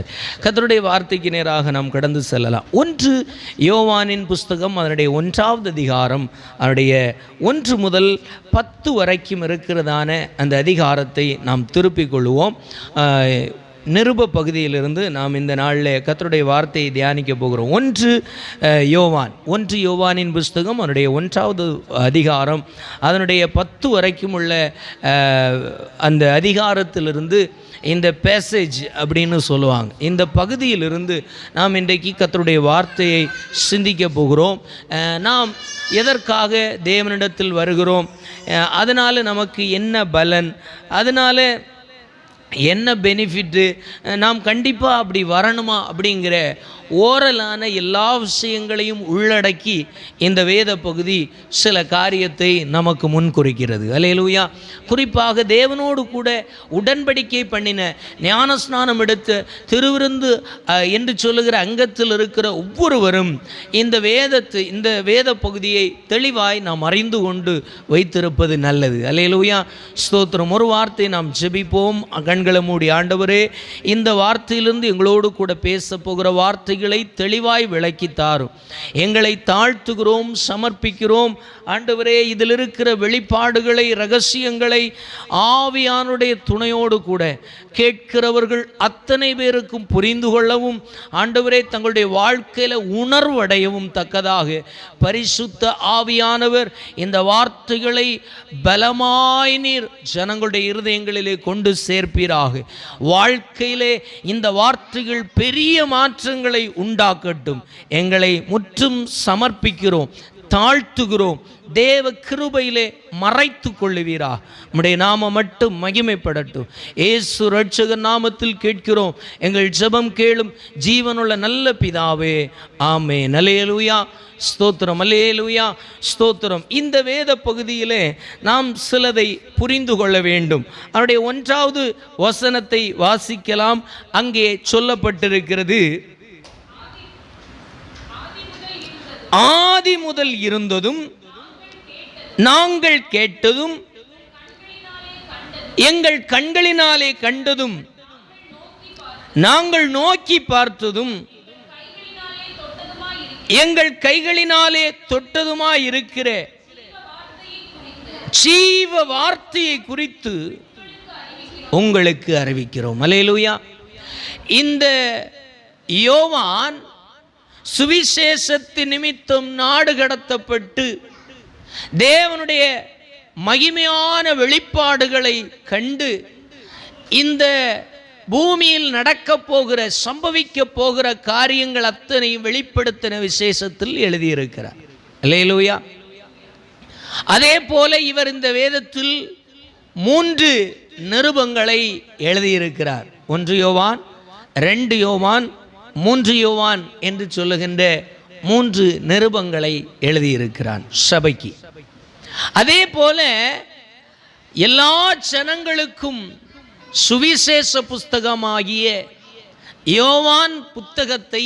சரி, கர்த்தருடைய வார்த்தைக்கு நேராக நாம் கடந்து செல்லலாம். 1 யோவானின் புஸ்தகம் அதனுடைய 1ஆவது அதிகாரம் அதனுடைய 1 முதல் 10 வரைக்கும் இருக்கிறதான அந்த அதிகாரத்தை நாம் திருப்பிக் கொள்வோம். நிருப பகுதியிலிருந்து நாம் இந்த நாளில் கர்த்தருடைய வார்த்தையை தியானிக்க போகிறோம். 1 யோவானின் புஸ்தகம் அதனுடைய 1ஆவது அதிகாரம் அதனுடைய 10 வரைக்கும் உள்ள அந்த அதிகாரத்திலிருந்து இந்த பேசேஜ் அப்படின்னு சொல்லுவாங்க. இந்த பகுதியிலிருந்து நாம் இன்றைக்கு கர்த்தருடைய வார்த்தையை சிந்திக்க போகிறோம். நாம் எதற்காக தேவனிடத்தில் வருகிறோம், அதனால் நமக்கு என்ன பலன், அதனால் என்ன பெனிஃபிட்டு, நாம் கண்டிப்பாக அப்படி வரணுமா அப்படிங்கிற ஓரலான எல்லா விஷயங்களையும் உள்ளடக்கி இந்த வேத பகுதி சில காரியத்தை நமக்கு முன்குறிக்கிறது. அல்லேலூயா. குறிப்பாக தேவனோடு கூட உடன்படிக்கை பண்ணின, ஞானஸ்நானம் எடுத்த, திருவிருந்து என்று சொல்லுகிற அங்கத்தில் இருக்கிற ஒவ்வொருவரும் இந்த வேத பகுதியை தெளிவாய் நாம் அறிந்து கொண்டு வைத்திருப்பது நல்லது. அல்லேலூயா. ஸ்தோத்திரம். ஒரு வார்த்தை நாம் ஜெபிப்போம். கண்களை மூடி. ஆண்டவரே, இந்த வார்த்தையிலிருந்து எங்களோடு கூட பேச போகிற வார்த்தை தெளிவாய் விளக்கி தாரும். எங்களை தாழ்த்துகிறோம், சமர்ப்பிக்கிறோம். ஆண்டவரே, இதில் இருக்கிற வெளிப்பாடுகளை, ரகசியங்களை ஆவியானுடைய துணையோடு கூட கேட்கிறவர்கள் அத்தனை பேருக்கும் புரிந்து கொள்ளவும், ஆண்டவரே, தங்களுடைய வாழ்க்கையில் உணர்வடையவும் தக்கதாக பரிசுத்த ஆவியானவர் இந்த வார்த்தைகளை பலமாய் நீர் ஜனங்களுடைய இருதயங்களிலே கொண்டு சேர்ப்பீராக. வாழ்க்கையிலே இந்த வார்த்தைகள் பெரிய மாற்றங்களை உண்டாக்கட்டும். எங்களை முற்றும் சமர்ப்பிக்கிறோம், தாழ்த்துகிறோம். தேவ கிருபையிலே மறைத்து கொள்ளுவீரா. நம்முடைய நாமம் மட்டும் மகிமைப்படட்டும். இயேசு ரட்சகர் நாமத்தில் கேட்கிறோம். எங்கள் ஜெபம் கேளும் ஜீவனுள்ள நல்ல பிதாவே, ஆமென். அல்லேலூயா. ஸ்தோத்திரம். அல்லேலூயா. ஸ்தோத்திரம். இந்த வேத பகுதியிலே நாம் சிலதை புரிந்து கொள்ள வேண்டும். அவருடைய 1வது வசனத்தை வாசிக்கலாம். அங்கே சொல்லப்பட்டிருக்கிறது, ஆதி முதல் இருந்ததும் நாங்கள் கேட்டதும் எங்கள் கண்களினாலே கண்டதும் நாங்கள் நோக்கி பார்த்ததும் எங்கள் கைகளினாலே தொட்டதுமாய் இருக்கிற ஜீவ வார்த்தையை குறித்து உங்களுக்கு அறிவிக்கிறோம். அல்லேலூயா. இந்த யோவான் சுவிசேஷத்தின் நிமித்தம் நாடு கடத்தப்பட்டு தேவனுடைய மகிமையான வெளிப்பாடுகளை கண்டு இந்த பூமியில் நடக்கப் போகிற, சம்பவிக்க போகிற காரியங்கள் அத்தனையும் வெளிப்படுத்தின விசேஷத்தில் எழுதியிருக்கிறார். அல்லேலூயா. அதே போல இவர் இந்த வேதத்தில் 3 நிருபங்களை எழுதியிருக்கிறார். 1 யோவான், 2 யோவான், 3 யோவான் என்று சொல்லுகின்ற 3 நிருபங்களை எழுதியிருக்கிறான் சபைக்கு. அதே போல எல்லா ஜனங்களுக்கும் சுவிசேஷ புஸ்தகமாகிய யோவான் புத்தகத்தை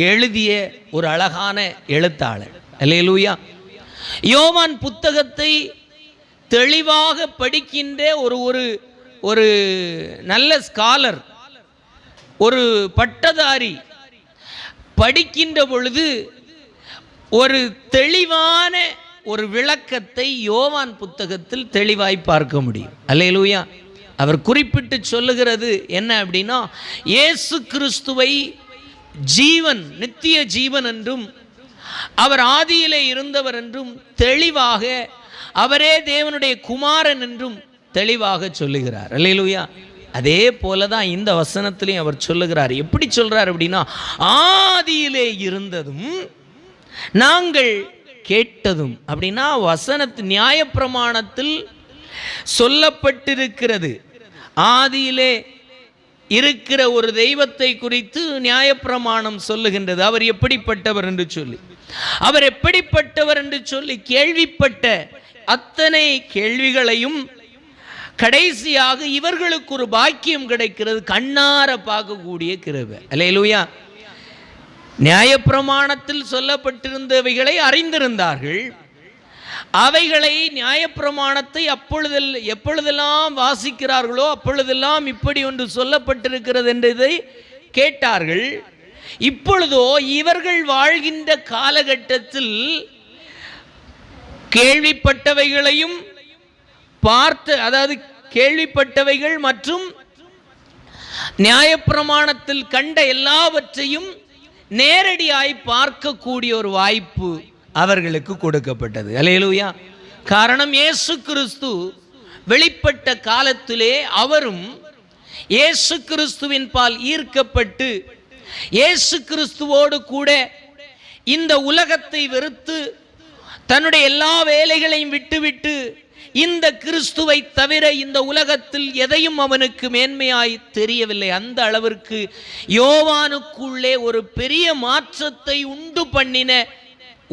எழுதிய ஒரு அழகான எழுத்தாளர். அல்லேலூயா. யோவான் புத்தகத்தை தெளிவாக படிக்கின்ற ஒரு நல்ல ஸ்காலர், ஒரு பட்டதாரி படிக்கின்ற பொழுது ஒரு தெளிவான ஒரு விளக்கத்தை யோவான் புத்தகத்தில் தெளிவாய் பார்க்க முடியும். அல்லேலூயா. அவர் குறிப்பிட்டு சொல்லுகிறது என்ன அப்படின்னா, இயேசு கிறிஸ்துவை ஜீவன், நித்திய ஜீவன் என்றும், அவர் ஆதியிலே இருந்தவர் என்றும் தெளிவாக, அவரே தேவனுடைய குமாரன் என்றும் தெளிவாக சொல்லுகிறார். அல்லேலூயா. அதே போல தான் இந்த வசனத்திலையும் அவர் சொல்லுகிறார். எப்படி சொல்றார் அப்படின்னா, ஆதியிலே இருந்ததும் நாங்கள் கேட்டதும். அப்படின்னா வசனத்து நியாயப்பிரமாணத்தில் சொல்லப்பட்டிருக்கிறது. ஆதியிலே இருக்கிற ஒரு தெய்வத்தை குறித்து நியாயப்பிரமாணம் சொல்லுகின்றது. அவர் எப்படிப்பட்டவர் என்று சொல்லி, அவர் எப்படிப்பட்டவர் என்று சொல்லி கேள்விப்பட்ட அத்தனை கேள்விகளையும் கடைசியாக இவர்களுக்கு ஒரு பாக்கியம் கிடைக்கிறது, கண்ணார பார்க்கக்கூடிய கிருபை. அல்லேலூயா. நியாயப்பிரமாணத்தில் சொல்லப்பட்டிருந்தவைகளை அறிந்திருந்தார்கள். அவைகளை நியாயப்பிரமாணத்தை எப்பொழுதெல்லாம் வாசிக்கிறார்களோ அப்பொழுதெல்லாம் இப்படி ஒன்று சொல்லப்பட்டிருக்கிறது என்றதை கேட்டார்கள். இப்பொழுதோ இவர்கள் வாழ்கின்ற காலகட்டத்தில் கேள்விப்பட்டவைகளையும் அதாவது கேள்விப்பட்டவைகள் மற்றும் நியாயப்பிரமாணத்தில் கண்ட எல்லாவற்றையும் நேரடியாய் பார்க்கக்கூடிய ஒரு வாய்ப்பு அவர்களுக்கு கொடுக்கப்பட்டது. அல்லேலூயா. காரணம், இயேசு கிறிஸ்து வெளிப்பட்ட காலத்திலே அவரும் இயேசு கிறிஸ்துவின் பால் ஈர்க்கப்பட்டு இயேசு கிறிஸ்துவோடு கூட இந்த உலகத்தை வெறுத்து தன்னுடைய எல்லா வேலைகளையும் விட்டுவிட்டு இந்த கிறிஸ்துவை தவிர இந்த உலகத்தில் எதையும் அவனுக்கு மேன்மையாய் தெரியவில்லை. அந்த அளவிற்கு யோவானுக்குள்ளே ஒரு பெரிய மாற்றத்தை உண்டு பண்ணின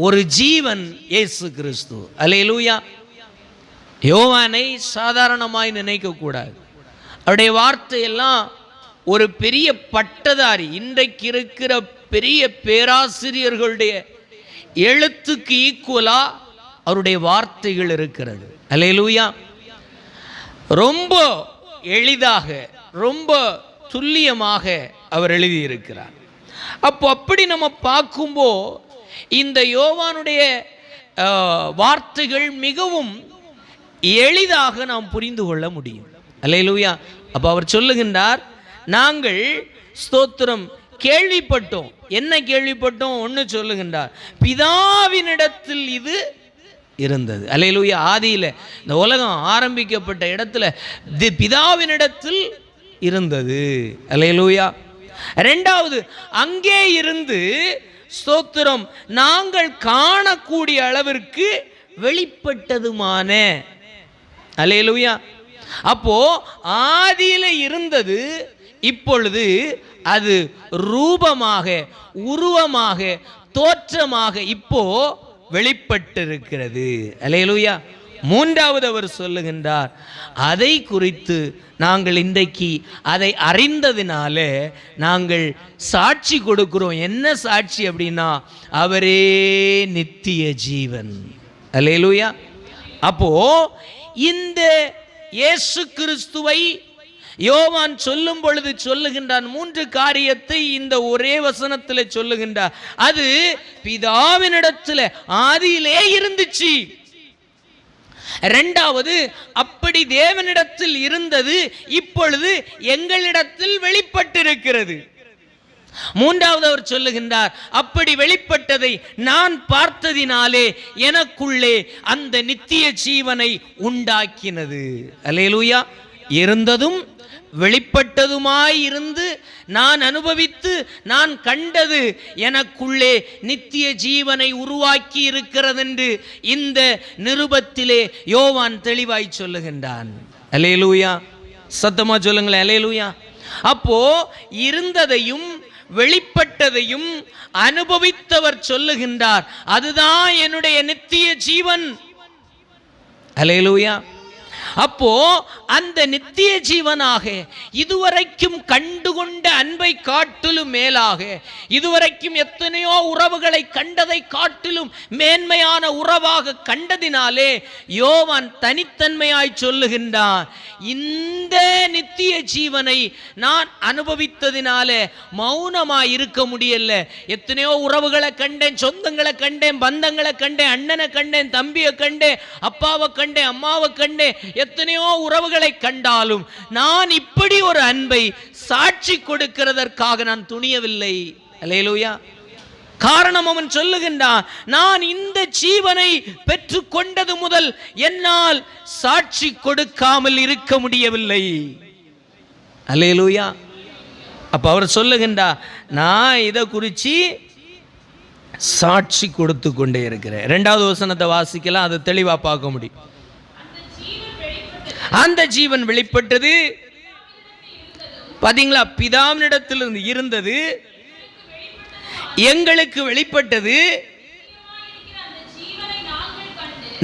ஒரு ஜீவன் இயேசு கிறிஸ்து. அல்லேலூயா. யோவானை சாதாரணமாய் நினைக்க கூடாது. அவருடைய வார்த்தையெல்லாம் ஒரு பெரிய பட்டதாரி, இன்றைக்கு இருக்கிற பெரிய பேராசிரியர்களுடைய எழுத்துக்கு ஈக்குவலா அவருடைய வார்த்தைகள் இருக்கிறது. அல்லேலூயா. ரொம்ப எளிதாக ரொம்ப துல்லியமாக அவர் எழுதியிருக்கிறார். அப்படி நம்ம பார்க்கும்போது இந்த யோவானுடைய வார்த்தைகள் மிகவும் எளிதாக நாம் புரிந்து கொள்ள முடியும். அல்லேலூயா. அப்போ அவர் சொல்லுகின்றார், நாங்கள் ஸ்தோத்திரம் கேள்விப்பட்டோம். என்ன கேள்விப்பட்டோம்? ஒன்று சொல்லுகின்றார், பிதாவினிடத்தில் இது இருந்தது. அல்லேலூயா. ஆதியில் இந்த உலகம் ஆரம்பிக்கப்பட்ட இடத்துல பிதாவினிடத்தில் இருந்தது. அல்லேலூயா. இரண்டாவது, அங்கே இருந்து ஸ்தோத்திரம் நாங்கள் காணக்கூடிய அளவிற்கு வெளிப்பட்டதுமான. அல்லேலூயா. அப்போ ஆதியில இருந்தது, இப்பொழுது அது ரூபமாக, உருவமாக, தோற்றமாக இப்போ வெளிப்பட்டிருக்கிறது. அல்லேலூயா. மூன்றாவது அவர் சொல்லுகின்றார், அதை குறித்து நாங்கள் இன்றைக்கு அதை அறிந்ததினால நாங்கள் சாட்சி கொடுக்கிறோம். என்ன சாட்சி அப்படின்னா, அவரே நித்திய ஜீவன். அல்லேலூயா. அப்போ இந்த இயேசு கிறிஸ்துவை யோவான் சொல்லும் பொழுது சொல்லுகின்றான், மூன்று காரியத்தை இந்த ஒரே வசனத்தில் சொல்லுகின்றார். அது பிதாவினிடத்தில் ஆதியிலே இருந்துச்சு. இரண்டாவது, அப்படி தேவனிடத்தில் இருந்தது, இப்பொழுது எங்களிடத்தில் வெளிப்பட்டிருக்கிறது. மூன்றாவது அவர் சொல்லுகின்றார், அப்படி வெளிப்பட்டதை நான் பார்த்ததினாலே எனக்குள்ளே அந்த நித்திய ஜீவனை உண்டாக்கினது. அல்லேலூயா. இருந்ததும் வெளிப்பட்டதுமாய் இருந்து நான் அனுபவித்து நான் கண்டது எனக்குள்ளே நித்திய ஜீவனை உருவாக்கி இருக்கிறது என்று இந்த நிருபத்திலே யோவான் தெளிவாய் சொல்லுகின்றான். அல்லேலூயா. சத்தமா சொல்லுங்களேன். அல்லேலூயா. அப்போ இருந்ததையும் வெளிப்பட்டதையும் அனுபவித்தவர் சொல்லுகின்றார், அதுதான் என்னுடைய நித்திய ஜீவன். அல்லேலூயா. அப்போ அந்த நித்திய ஜீவனாக இதுவரைக்கும் கண்டுகொண்ட அன்பை காட்டிலும் மேலாக, இதுவரைக்கும் எத்தனையோ உறவுகளை கண்டதை காட்டிலும் மேன்மையான உறவாக கண்டதினாலே யோவான் தனித்தன்மையாய் சொல்லுகின்றான், இந்த நித்திய ஜீவனை நான் அனுபவித்ததினால மௌனமாய் இருக்க முடியல. எத்தனையோ உறவுகளை கண்டேன், சொந்தங்களை கண்டேன், பந்தங்களை கண்டேன், அண்ணனை கண்டேன், தம்பியை கண்டேன், அப்பாவை கண்டேன், அம்மாவை கண்டேன், எத்தனையோ உறவுகளை கண்டாலும் நான் இப்படி ஒரு அன்பை சாட்சி கொடுக்கிறதற்காக நான் துணியவில்லை. அல்லேலூயா. காரணம், அவன் சொல்லுகின்றான், நான் இந்த ஜீவனை பெற்று கொண்டது முதல் என்னால் சாட்சி கொடுக்காமல் இருக்க முடியவில்லை. அல்லேலூயா. அப்ப அவர் சொல்லுகின்றார், நான் இதை குறித்து சாட்சி கொடுத்து கொண்டே இருக்கிறேன். இரண்டாவது வசனத்தை வாசிக்கலாம், அதை தெளிவா பார்க்க முடியும். அந்த ஜீவன் வெளிப்பட்டது. பாத்தீங்களா? பிதாவினிடத்தில் இருந்தது, எங்களுக்கு வெளிப்பட்டது,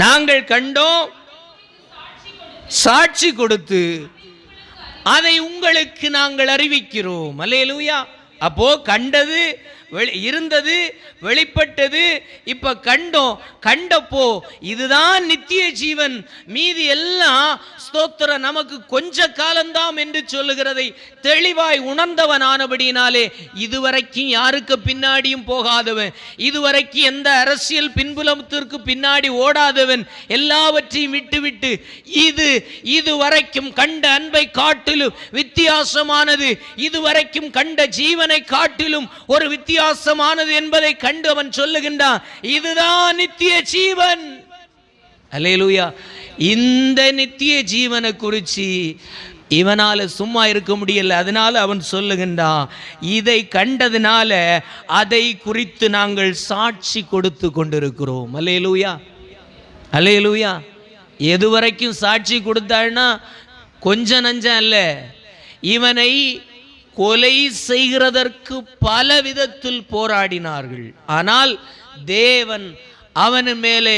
நாங்கள் கண்டோம், சாட்சி கொடுத்து அதை உங்களுக்கு நாங்கள் அறிவிக்கிறோம். அல்லேலூயா. அப்போ கண்டது, இருந்தது, வெளிப்பட்டது, இப்ப கண்டோம். கண்டப்போ இதுதான் நித்திய ஜீவன், மீதி எல்லாம் ஸ்தோத்திரம் நமக்கு கொஞ்ச காலம்தான் என்று சொல்லுகிறதை தெளிவாய் உணர்ந்தவனானபடியினாலே இதுவரைக்கும் யாருக்கு பின்னாடியும் போகாதவன், இதுவரைக்கும் எந்த அரசியல் பின்புலத்திற்கு பின்னாடி ஓடாதவன், எல்லாவற்றையும் விட்டுவிட்டு இதுவரைக்கும் கண்ட அன்பை காட்டிலும் வித்தியாசமானது, இதுவரைக்கும் கண்ட ஜீவனை காட்டிலும் ஒரு வித்தியாசமானது என்பதை கண்டு அவன் சொல்லுகின்றான், இதுதான் நித்திய ஜீவன். அல்லேலூயா. இந்த நித்திய ஜீவனை குறித்து இவனால சும்மா இருக்க முடியல. அதனால அவன் சொல்லுகின்றான், இதை கண்டதுனால அதை குறித்து நாங்கள் சாட்சி கொடுத்து கொண்டிருக்கிறோம். அல்லேலூயா, அல்லேலூயா. எதுவரைக்கும் சாட்சி கொடுத்தாள்னா கொஞ்ச நஞ்சம் அல்ல, இவனை கொலை செய்கிறதற்கு பல விதத்தில் போராடினார்கள். ஆனால் தேவன் அவன் மேலே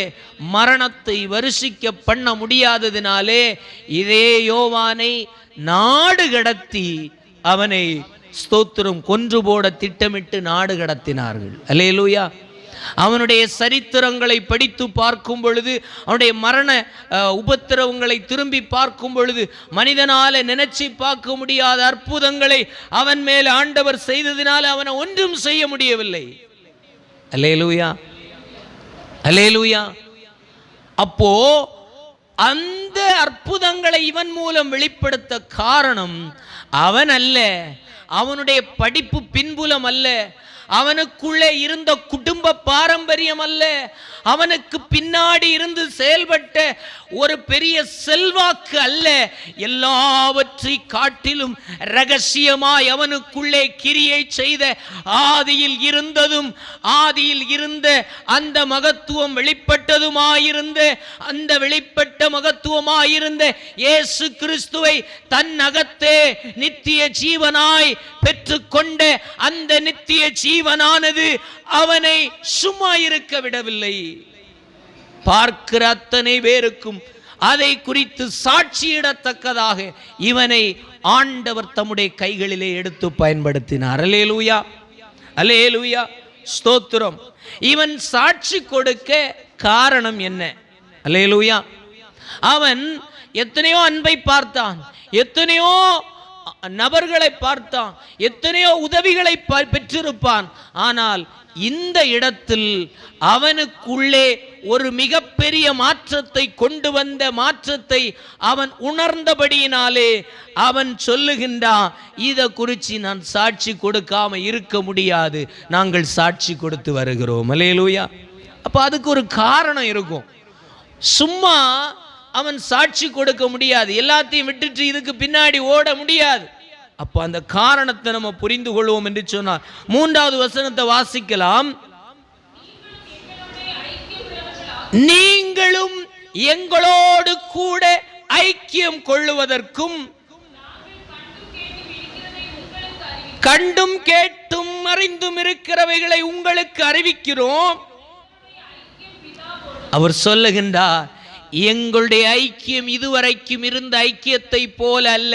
மரணத்தை வருஷிக்க பண்ண முடியாததினாலே இதே யோவானை நாடு கடத்தி அவனை ஸ்தோத்திரம் கொன்று போட திட்டமிட்டு நாடு கடத்தினார்கள். அல்லேலூயா. அவனுடைய சரித்திரங்களை படித்து பார்க்கும் பொழுது, அவனுடைய மரண உபத்திரவங்களை திரும்பி பார்க்கும் பொழுது, மனிதனால நினைச்சு பார்க்க முடியாத அற்புதங்களை அவன் மேல் ஆண்டவர் செய்ததினால் அவனை ஒன்றும் செய்ய முடியவில்லை. அல்லேலூயா, அல்லேலூயா. அப்போ அந்த அற்புதங்களை இவன் மூலம் வெளிப்படுத்த காரணம் அவன் அல்ல, அவனுடைய படிப்பு பின்புலம் அல்ல, அவனுக்குள்ளே இருந்த குடும்ப பாரம்பரியம் அல்ல, அவனுக்கு பின்னாடி இருந்து செயல்பட்ட ஒரு பெரிய செல்வாக்கு அல்ல. எல்லாவற்றை காட்டிலும் ரகசியமாய் அவனுக்குள்ளே கிரியை செய்த ஆதியில் இருந்ததும் ஆதியில் இருந்த அந்த மகத்துவம் வெளிப்பட்டதுமாயிருந்த அந்த வெளிப்பட்ட மகத்துவமாயிருந்த இயேசு கிறிஸ்துவை தன் அகத்தே நித்திய ஜீவனாய் பெற்றுக்கொண்ட அந்த நித்திய ஜீவனானது அவனை சும்மா இருக்க விடவில்லை. பார்க்கிற அத்தனை பேருக்கும் அதை குறித்து சாட்சியிடத்தக்கதாக இவனை ஆண்டவர் தம்முடைய கைகளிலே எடுத்து பயன்படுத்தினார். அல்லேலூயா, அல்லேலூயா, ஸ்தோத்திரம். இவன் சாட்சி கொடுக்க காரணம் என்ன? அல்லேலூயா. அவன் எத்தனையோ அன்பை பார்த்தான், எத்தனையோ நபர்களை பார்த்தான், எத்தனையோ உதவிகளை பெற்றிருப்பான். ஆனால் இந்த இடத்தில் அவனுக்குள்ளே ஒரு மிகப்பெரிய மாற்றத்தை கொண்டு வந்த மாற்றத்தை அவன் உணர்ந்தபடியினாலே அவன் சொல்லுகின்றான், இதை குறித்து நான் சாட்சி கொடுக்காம இருக்க முடியாது, நாங்கள் சாட்சி கொடுத்து வருகிறோம். அல்லேலூயா. அப்ப அதுக்கு ஒரு காரணம் இருக்கும். சும்மா அவன் சாட்சி கொடுக்க முடியாது, எல்லாத்தையும் விட்டுட்டு இதுக்கு பின்னாடி ஓட முடியாது. அப்போ அந்த காரணத்தை நம்ம புரிந்து கொள்வோம் என்று சொன்னார். 3வது வசனத்தை வாசிக்கலாம். நீங்களும் எங்களோடு கூட ஐக்கியம் கொள்ளுவதற்கும் கண்டும் கேட்டும் அறிந்தும் இருக்கிறவைகளை உங்களுக்கு அறிவிக்கிறோம். அவர் சொல்லுகின்றார், எங்களுடைய ஐக்கியம் இதுவரைக்கும் இருந்த ஐக்கியத்தை போல அல்ல,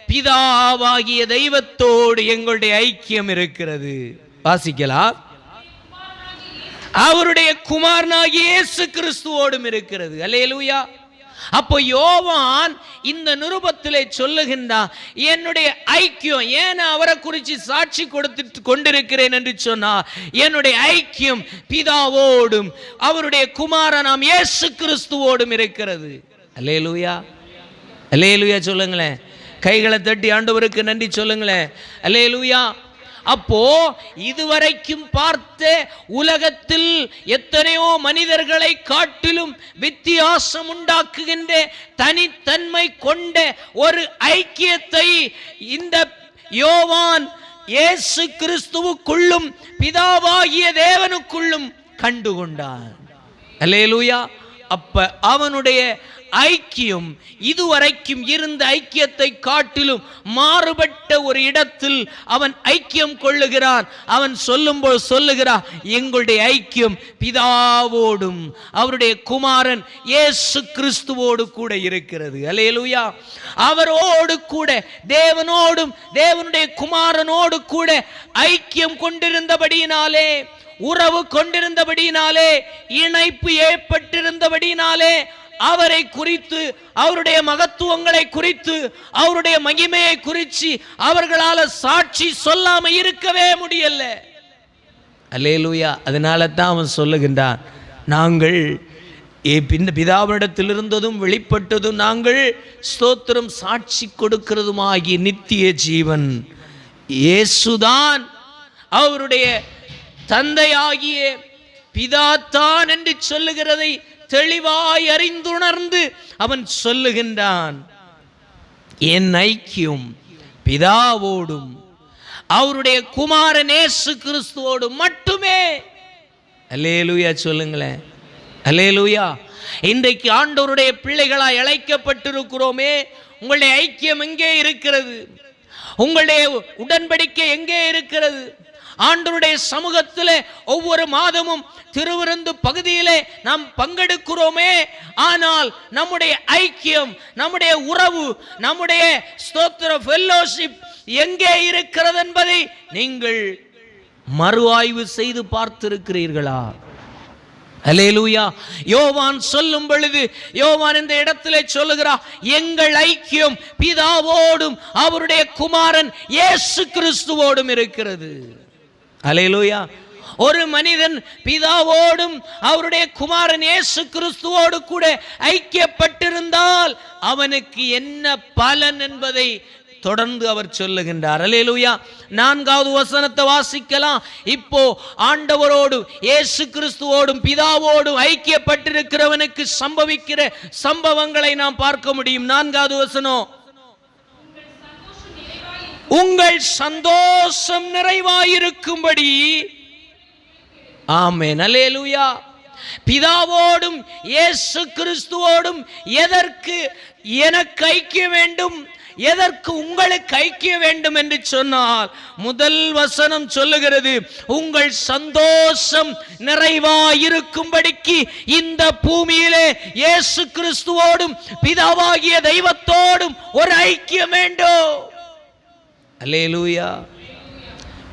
பிதாவாகிய தெய்வத்தோடு எங்களுடைய ஐக்கியம் இருக்கிறது. வாசிக்கலாம். அவருடைய குமாரனாகிய இயேசு கிறிஸ்துவோடும் இருக்கிறது. அல்லேலூயா. அப்போ யோவான் இந்த நிருபத்திலே சொல்லுகின்றான், என்னுடைய ஐக்கியம், ஏன் அவரை குறித்து சாட்சி கொடுத்து கொண்டிருக்கிறேன் என்று சொன்னார், என்னுடைய ஐக்கியம் பிதாவோடும் அவருடைய குமாரனாம் இயேசு கிறிஸ்துவோடும் இருக்கிறது. அல்லேலூயா, அல்லேலூயா சொல்லுங்களேன். கைகளை தட்டி ஆண்டவருக்கு நன்றி சொல்லுங்களேன். அல்லேலூயா. அப்போ இதுவரைக்கும் பார்த்த உலகத்தில் எத்தனையோ மனிதர்களை காட்டிலும் வித்தியாசம் உண்டாக்குகின்ற தனித்தன்மை கொண்ட ஒரு ஐக்கியத்தை இந்த யோவான் இயேசு கிறிஸ்துவுக்குள்ளும் பிதாவாகிய தேவனுக்குள்ளும் கண்டுகொண்டான். அல்லேலூயா. அப்ப அவனுடைய ஐக்கியம் இதுவரைக்கும் இருந்த ஐக்கியத்தை காட்டிலும் மாறுபட்ட ஒரு இடத்தில் அவன் ஐக்கியம் கொள்ளுகிறான். அவன் சொல்லும்போது சொல்லுகிறான், எங்களுடைய ஐக்கியம் பிதாவோடும் அவருடைய குமாரன் இயேசு கிறிஸ்துவோடு கூட இருக்கிறது. அல்லேலூயா. அவரோடு கூட தேவனோடும் தேவனுடைய குமாரனோடு கூட ஐக்கியம் கொண்டிருந்தபடியினாலே, உறவு கொண்டிருந்தபடியினாலே, இணைப்பு ஏற்பட்டிருந்தபடியினாலே அவரை குறித்து, அவருடைய மகத்துவங்களை குறித்து, அவருடைய மகிமையை குறித்து அவர்களால் சாட்சி சொல்லாம இருக்கவே முடியல. அல்லேலூயா. அதனால தான் அவன் சொல்லுகின்றான், நாங்கள் பிதாவினிடத்தில் இருந்ததும் வெளிப்பட்டதும் நாங்கள் ஸ்தோத்திரம் சாட்சி கொடுக்கிறதுமாகிய நித்திய ஜீவன் இயேசுதான் அவருடைய தந்தையாகிய பிதாத்தான் என்று சொல்லுகிறதை தெளிவாய் அறிந்துணர்ந்து அவன் சொல்லுகின்றான், என் ஐக்கியம் பிதாவோடும் அவருடைய குமாரன் இயேசு கிறிஸ்துவோடும் மட்டுமே. அல்லேலூயா சொல்லுங்களேன். அல்லேலூயா. இன்றைக்கு ஆண்டவருடைய பிள்ளைகளாய் அழைக்கப்பட்டிருக்கிறோமே, உங்களுடைய ஐக்கியம் எங்கே இருக்கிறது? உங்களுடைய உடன்படிக்கை எங்கே இருக்கிறது? ஆண்டவருடைய சமூகத்திலே ஒவ்வொரு மாதமும் திருவிருந்து பகுதியிலே நாம் பங்கெடுக்கிறோமே, ஆனால் நம்முடைய ஐக்கியம், நம்முடைய உறவு, நம்முடைய ஸ்தோத்திர ஃபெல்லோஷிப் எங்கே இருக்கிறது என்பதை நீங்கள் மறு ஆய்வு செய்து பார்த்திருக்கிறீர்களா? அல்லேலூயா. யோவான் சொல்லும் பொழுது, யோவான் இந்த இடத்திலே சொல்லுகிறார், எங்கள் ஐக்கியம் பிதாவோடும் அவருடைய குமாரன் இயேசு கிறிஸ்துவோடும் இருக்கிறது. அல்லேலூயா. ஒரு மனிதன் பிதாவோடும் அவருடைய குமாரன் இயேசு கிறிஸ்துவோடு கூட ஐக்கியப்பட்டிருந்தால் அவனுக்கு என்ன பலன் என்பதை தொடர்ந்து அவர் சொல்லுகின்றார். அல்லேலூயா. 4வது வசனத்தை வாசிக்கலாம். இப்போ ஆண்டவரோடும் இயேசு கிறிஸ்துவோடும் பிதாவோடும் ஐக்கியப்பட்டிருக்கிறவனுக்கு சம்பவிக்கிற சம்பவங்களை நாம் பார்க்க முடியும். 4வது வசனம், உங்கள் சந்தோஷம் நிறைவாயிருக்கும்படி. ஆமென். அல்லேலூயா. பிதாவோடும் இயேசு கிறிஸ்துவோடும் எதற்கு எனக்கு ஐக்கிய வேண்டும், எதற்கு உங்களுக்கு ஐக்கிய வேண்டும் என்று சொன்னால், முதல் வசனம் சொல்லுகிறது, உங்கள் சந்தோஷம் நிறைவாயிருக்கும்படிக்கு இந்த பூமியிலே இயேசு கிறிஸ்துவோடும் பிதாவாகிய தெய்வத்தோடும் ஒரு ஐக்கியம் வேண்டும். அல்லேலூயா.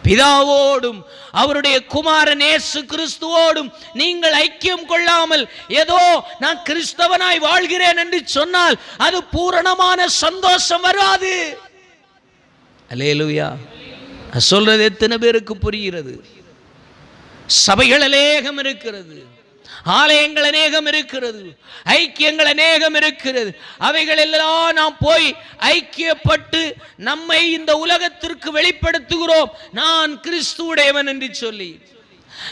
பிதாவோடும் அவருடைய குமாரன் இயேசு கிறிஸ்துவோடும் நீங்கள் ஐக்கியம் கொள்ளாமல் ஏதோ நான் கிறிஸ்தவனாய் வாழ்கிறேன் என்று சொன்னால் அது பூரணமான சந்தோஷம் வராது. அல்லேலூயா. சொல்றது எத்தனை பேருக்கு புரிகிறது? சபைகள் அநேகம் இருக்கிறது, ஆலயங்கள் அநேகம் இருக்கிறது, ஐக்கியங்கள் அநேகம் இருக்கிறது. அவைகள் எல்லாம் நாம் போய் ஐக்கியப்பட்டு நம்மை இந்த உலகத்திற்கு வெளிப்படுத்துகிறோம், நான் கிறிஸ்துவுடையவன் என்று சொல்லி,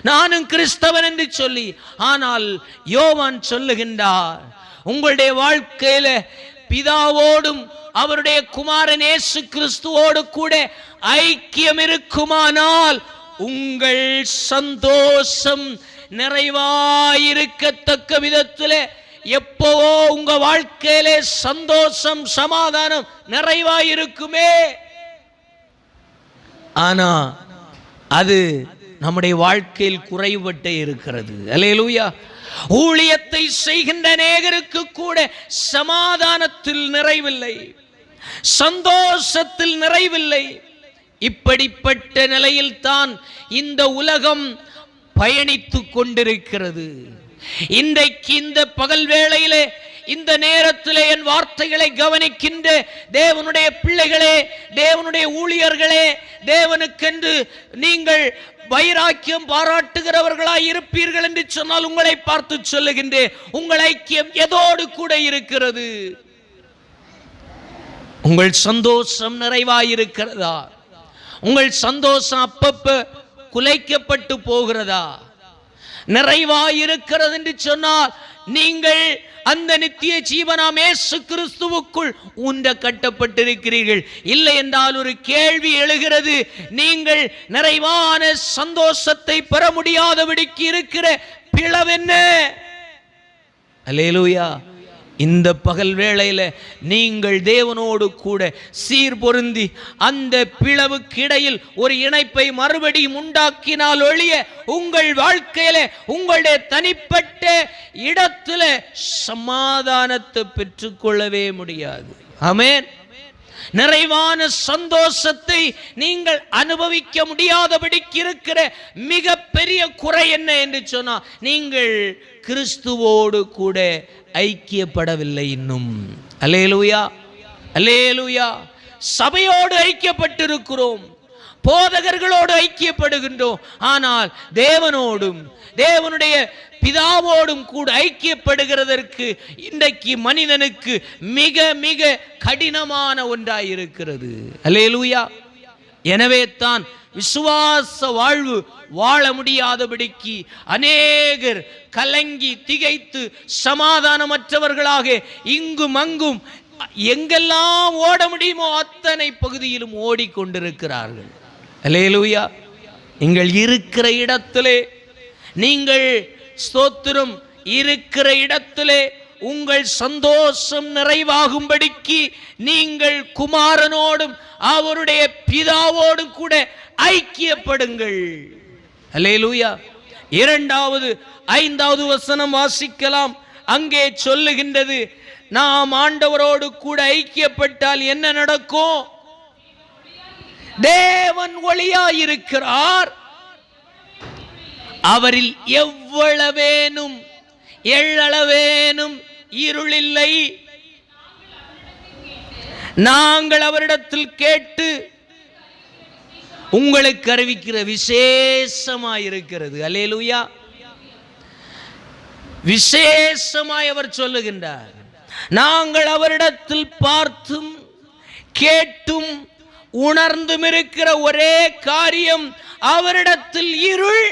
நானும் கிறிஸ்தவன் என்று சொல்லி. ஆனால் யோவான் சொல்லுகின்றார், உங்களுடைய வாழ்க்கையில பிதாவோடும் அவருடைய குமாரன் இயேசு கிறிஸ்துவோடு கூட ஐக்கியம் இருக்குமானால் உங்கள் சந்தோஷம் நிறைவாயிருக்கத்தக்க விதத்திலே எப்பவோ உங்க வாழ்க்கையிலே சந்தோஷம் சமாதானம் நிறைவாயிருக்குமே. ஆனா அது நம்முடைய வாழ்க்கையில் குறைபட்டே இருக்கிறது. அல்லேலூயா. ஊழியத்தை செய்கின்ற அநேகருக்கு கூட சமாதானத்தில் நிறைவில்லை, சந்தோஷத்தில் நிறைவில்லை. இப்படிப்பட்ட நிலையில் தான் இந்த உலகம் பயணித்துக் கொண்டிருக்கிறது. இன்றைக்கு இந்த பகல் வேளையிலே, இந்த நேரத்திலே என் வார்த்தைகளை கவனிக்கின்ற தேவனுடைய பிள்ளைகளே, தேவனுடைய ஊழியர்களே, தேவனுக்கென்று நீங்கள் வைராக்கியம் பாராட்டுகிறவர்களாய் இருப்பீர்கள் என்று சொன்னால் உங்களை பார்த்து சொல்லுகின்றேன், உங்கள் ஐக்கியம் எதோடு கூட இருக்கிறது? உங்கள் சந்தோஷம் நிறைவாயிருக்கிறதா? உங்கள் சந்தோஷம் அப்பப்ப குலைக்கப்பட்டு போகிறதா? நிறைவாயிருக்கிறது என்று சொன்னால் நீங்கள் அந்த நித்திய ஜீவனாம் இயேசு கிறிஸ்துவுக்குள் ஊன்ற கட்டப்பட்டிருக்கிறீர்கள். இல்லை என்றால் ஒரு கேள்வி எழுகிறது, நீங்கள் நிறைவான சந்தோஷத்தை பெற முடியாதபடிக்கு இருக்கிற பிளவென்ன? அல்லேலூயா. இந்த பகல் வேளையில் நீங்கள் தேவனோடு கூட சீர் பொருந்தி அந்த பிளவுக்கு இடையில் ஒரு இணைப்பை மறுபடியும் உண்டாக்கினால் ஒழிய உங்கள் வாழ்க்கையில உங்களுடைய தனிப்பட்ட இடத்துல சமாதானத்தை பெற்றுக்கொள்ளவே முடியாது. ஆமென். நிறைவான சந்தோஷத்தை நீங்கள் அனுபவிக்க முடியாதபடிக்கு இருக்கிற மிக பெரிய குறை என்ன என்று சொன்னா, நீங்கள் கிறிஸ்துவோடு கூட ஐக்கியப்படவில்லை இன்னும். அல்லேலூயா, அல்லேலூயா. சபையோடு ஐக்கியப்பட்டிருக்கிறோம், போதகர்களோடு ஐக்கியப்படுகின்றோம், ஆனால் தேவனோடும் தேவனுடைய பிதாவோடும் கூட ஐக்கியப்படுகிறதற்கு இன்றைக்கு மனிதனுக்கு மிக மிக கடினமான ஒன்றாயிருக்கிறது. அல்லேலூயா. எனவே தான் விசுவாச வாழ்வு வாழ முடியாதபடிக்கு அநேகர் கலங்கி திகைத்து சமாதானமற்றவர்களாக இங்கும் அங்கும் எங்கெல்லாம் ஓட முடியுமோ அத்தனை பகுதியிலும் ஓடிக்கொண்டிருக்கிறார்கள். அல்லேலூயா. நீங்கள் இருக்கிற இடத்திலே, நீங்கள் ஸ்தோத்திரம் இருக்கிற இடத்திலே உங்கள் சந்தோஷம் நிறைவாகும்படிக்கு நீங்கள் குமாரனோடும் அவருடைய பிதாவோடும் கூட ஐக்கியப்படுங்கள். அல்லேலூயா. 5வது வசனம் வாசிக்கலாம். அங்கே சொல்லுகின்றது, நாம் ஆண்டவரோடு கூட ஐக்கியப்பட்டால் என்ன நடக்கும்? தேவன் ஒளியாயிருக்கிறார், அவரில் எவ்வளவேனும் எள்ளளவேனும் இருளில்லை. நாங்கள் அவரிடத்தில் கேட்டு உங்களுக்கு அறிவிக்கிற விசேஷமாயிருக்கிறது. அல்லேலூயா. விசேஷமாய் அவர் சொல்லுகின்றார், நாங்கள் அவரிடத்தில் பார்த்தும் கேட்டும் உணர்ந்தும் இருக்கிற ஒரே காரியம், அவரிடத்தில் இருள்.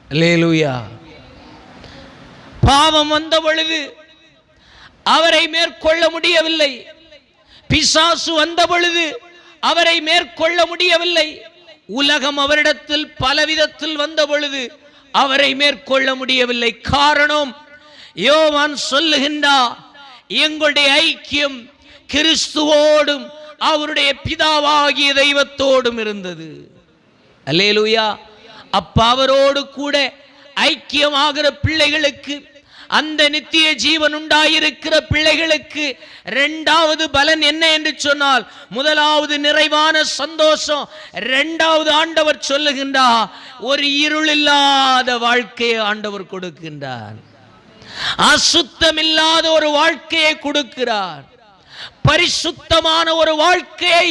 அல்லேலூயா. பாவம் வந்த பொழுது அவரை மேற்கொள்ள முடியவில்லை, பிசாசு வந்த பொழுது அவரை மேற்கொள்ள முடியவில்லை, உலகம் அவரிடத்தில் பலவிதத்தில் வந்த பொழுது அவரை மேற்கொள்ள முடியவில்லை. காரணம், யோவான் சொல்லுகின்றார், எங்களுடைய ஐக்கியம் கிறிஸ்துவோடும் அவருடைய பிதாவாகிய தெய்வத்தோடும் இருந்தது. அல்லேலூயா. அப்ப அவரோடு கூட ஐக்கியமாகிற பிள்ளைகளுக்கு, அந்த நித்திய ஜீவன் உண்டாயிருக்கிற பிள்ளைகளுக்கு இரண்டாவது பலன் என்ன என்று சொன்னால், முதலாவது நிறைவான சந்தோஷம், இரண்டாவது ஆண்டவர் சொல்லுகின்றார், ஒரு இருளில்லாத வாழ்க்கையை ஆண்டவர் கொடுக்கின்றார், அசுத்தமில்லாத ஒரு வாழ்க்கையை கொடுக்கிறார், பரிசுத்தமான ஒரு வாழ்க்கையை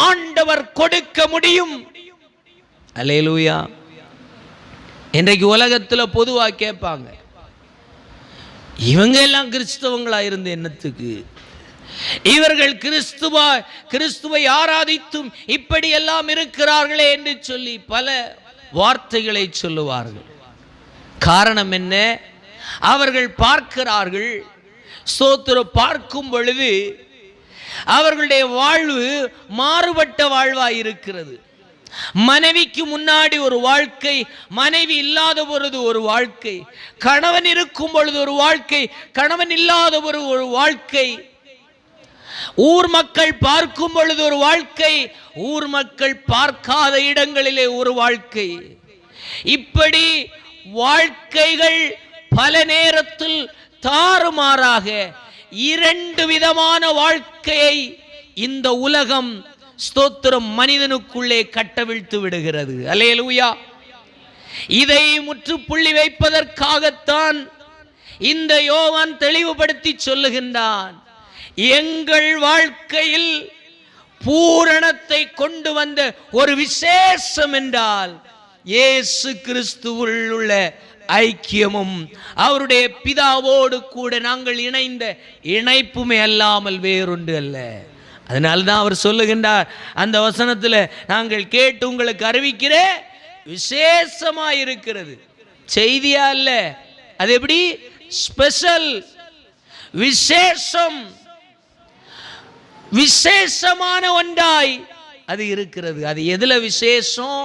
ஆண்டவர் கொடுக்க முடியும். அல்லேலூயா. இன்றைக்கு உலகத்தில் பொதுவாக கேட்பாங்க, இவங்க எல்லாம் கிறிஸ்தவங்களா இருந்து என்னத்துக்கு, இவர்கள் கிறிஸ்துவை ஆராதித்தும் இப்படி எல்லாம் இருக்கிறார்களே என்று சொல்லி பல வார்த்தைகளை சொல்லுவார்கள். காரணம் என்ன? அவர்கள் பார்க்கிறார்கள், ஸ்தோத்திரம், பார்க்கும் பொழுது அவர்களுடைய வாழ்வு மாறுபட்ட வாழ்வாய் இருக்கிறது. மனைவிக்கு முன்னாடி ஒரு வாழ்க்கை, மனைவி இல்லாத பொழுது ஒரு வாழ்க்கை, கணவன் இருக்கும் பொழுது ஒரு வாழ்க்கை, கணவன் இல்லாத ஒரு வாழ்க்கை, ஊர் மக்கள் பார்க்கும் பொழுது ஒரு வாழ்க்கை, ஊர் மக்கள் பார்க்காத இடங்களிலே ஒரு வாழ்க்கை. இப்படி வாழ்க்கைகள் பல நேரத்தில் தாறுமாறாக இரண்டு விதமான வாழ்க்கையை இந்த உலகம், ஸ்தோத்திரம், மனிதனுக்குள்ளே கட்டவிழ்த்து விடுகிறது. அல்லேலூயா. இதை முற்றுப்புள்ளி வைப்பதற்காகத்தான் இந்த யோவான் தெளிவுபடுத்தி சொல்லுகின்றான், எங்கள் வாழ்க்கையில் பூரணத்தை கொண்டு வந்த ஒரு விசேஷம் என்றால் இயேசு கிறிஸ்துவுள் உள்ள ஐக்கியமும் அவருடைய பிதாவோடு கூட நாங்கள் இணைந்த இணைப்புமே அல்லாமல் வேறொன்று அல்ல. அதனால்தான் அவர் சொல்லுகின்றார் அந்த வசனத்தில், நாங்கள் கேட்டு உங்களுக்கு அறிவிக்கிற விசேஷமாயிருக்கிறது. செய்தியா அல்ல, அது எப்படி? ஸ்பெஷல், விசேஷம், விசேஷமான ஒன்றாய் அது இருக்கிறது. அது எதுல விசேஷம்?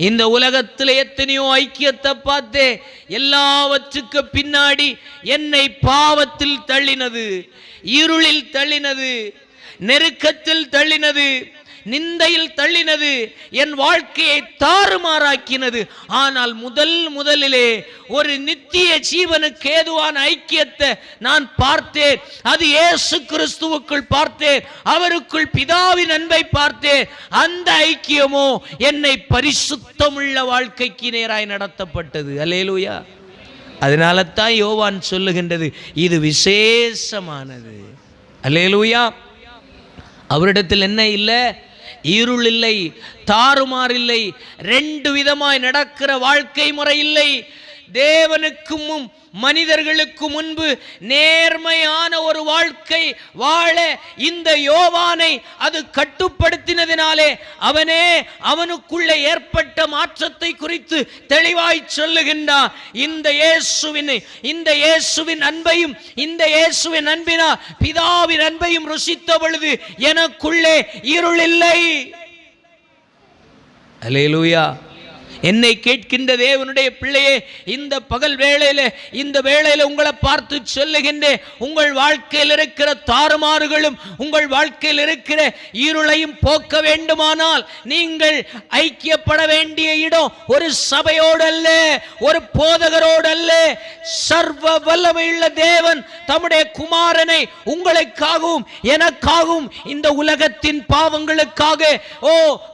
இந்த உலகத்தில் எத்தனையோ ஐக்கியத்தை பார்த்தே, எல்லாவற்றுக்கு பின்னாடி என்னை பாவத்தில் தள்ளினது, இருளில் தள்ளினது, நெருக்கத்தில் தள்ளினது, நிந்தையில் தள்ளினது, என் வாழ்க்கையை தாறுமாறாக்கினது. ஆனால் முதலிலே ஒரு நித்திய ஜீவனுக்கு ஏதுவான ஐக்கியத்தை நான் பார்த்தேன். அது இயேசு கிறிஸ்துவுக்குள் பார்த்தேன், அவருக்குள் பிதாவின் அன்பை பார்த்தேன். அந்த ஐக்கியமோ என்னை பரிசுத்தமுள்ள வாழ்க்கைக்கு நேராய் நடத்தப்பட்டது. அல்லேலூயா. அதனால தான் யோவான் சொல்லுகின்றது, இது விசேஷமானது. அல்லேலூயா. அவரிடத்தில் என்ன இல்லை? இருள் இல்லை, தாறுமாறில்லை, ரெண்டு விதமாய் நடக்கிற வாழ்க்கை முறை இல்லை. தேவனுக்கும் மனிதர்களுக்கு முன்பு நேர்மையான ஒரு வாழ்க்கை வாழ இந்த யோவானை அது கட்டுப்படுத்தினதினாலே அவனுக்குள்ளே ஏற்பட்ட மாற்றத்தை குறித்து தெளிவாய் சொல்லுகின்றான். இந்த இயேசுவின் அன்பையும் இந்த இயேசுவின் அன்பினா பிதாவின் அன்பையும் ருசித்த பொழுது எனக்குள்ளே இருள் இல்லை. அல்லேலூயா. என்னை கேட்கின்ற தேவனுடைய பிள்ளையே, இந்த பகல் வேளையில இந்த வேளையில உங்களை பார்த்து சொல்லுகின்றேன், உங்கள் வாழ்க்கையில் இருக்கிற தாறுமாறுகளும் உங்கள் வாழ்க்கையில் இருக்கிற இருளையும் போக்க வேண்டுமானால் நீங்கள் ஐக்கியப்பட வேண்டிய இடம் ஒரு சபையோடு அல்ல, ஒரு போதகரோடு அல்ல. சர்வ வல்லமையுள்ள தேவன் தம்முடைய குமாரனை உங்களுக்காகவும் எனக்காகவும் இந்த உலகத்தின் பாவங்களுக்காக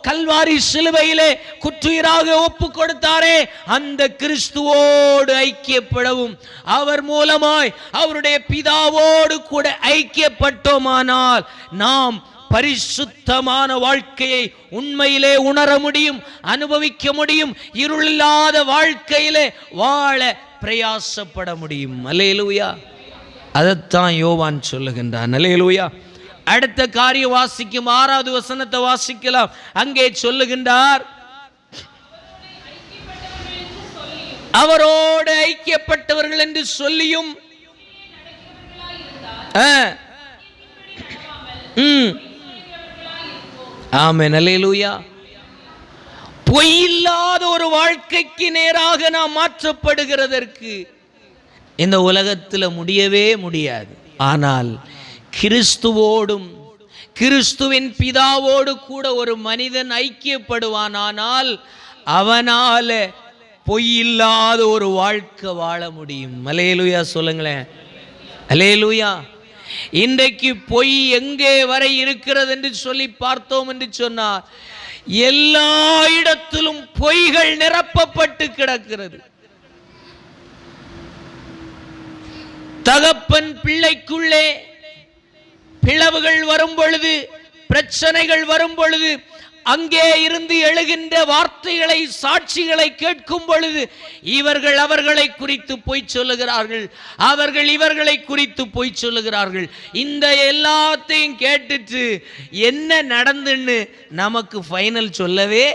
கல்வாரி சிலுவையிலே குற்றுயிராக ஒப்பு கொடுத்தாரே, அந்த கிறிஸ்துவோடு ஐக்கியப்படவும் அவர் மூலமாய் அவருடைய பிதாவோடு கூட ஐக்கியப்பட்டோமானால் நாம் பரிசுத்தமான வாழ்க்கையை உண்மையிலே உணர முடியும், அனுபவிக்க முடியும். இருளில்லாத வாழ்க்கையிலே வாழ பிரயாசப்பட முடியும். அல்லேலூயா. அதைத்தான் யோவான் சொல்லுகின்றான். அல்லேலூயா. அடுத்த காரியம் வாசிக்கும் 6வது வசனத்தை வாசிக்கலாம். அங்கே சொல்லுகின்றார், அவரோடு ஐக்கியப்பட்டவர்கள் என்று சொல்லியும் ஆமென். அல்லேலூயா. பொய்யில்லாத ஒரு வாழ்க்கைக்கு நேராக நாம் மாற்றப்படுகிறதற்கு இந்த உலகத்தில் முடியவே முடியாது. ஆனால் கிறிஸ்துவோடும் கிறிஸ்துவின் பிதாவோடு கூட ஒரு மனிதன் ஐக்கியப்படுவானால் அவனால பொய்யில்லாத ஒரு வாழ்க்கை வாழ முடியும். அல்லேலூயா சொல்லுங்களேன். அல்லேலூயா. இன்றைக்கு பொய் எங்கே வரை இருக்கிறது என்று சொல்லி பார்த்தோம் என்று சொன்னார், எல்லா இடத்திலும் பொய்கள் நிரப்பப்பட்டு கிடக்கிறது. தகப்பன் பிள்ளைக்குள்ளே பிளவுகள் வரும் பொழுது, பிரச்சனைகள் வரும் பொழுது, அங்கே இருந்து எழுகின்ற வார்த்தைகளை சாட்சிகளை கேட்கும் பொழுது இவர்கள் அவர்களை குறித்து பொய் சொல்லுகிறார்கள், அவர்கள் இவர்களை குறித்து பொய் சொல்லுகிறார்கள். இந்த எல்லாத்தையும் கேட்டுட்டு என்ன நடந்துன்னு நமக்கு ஃபைனல் சொல்லவே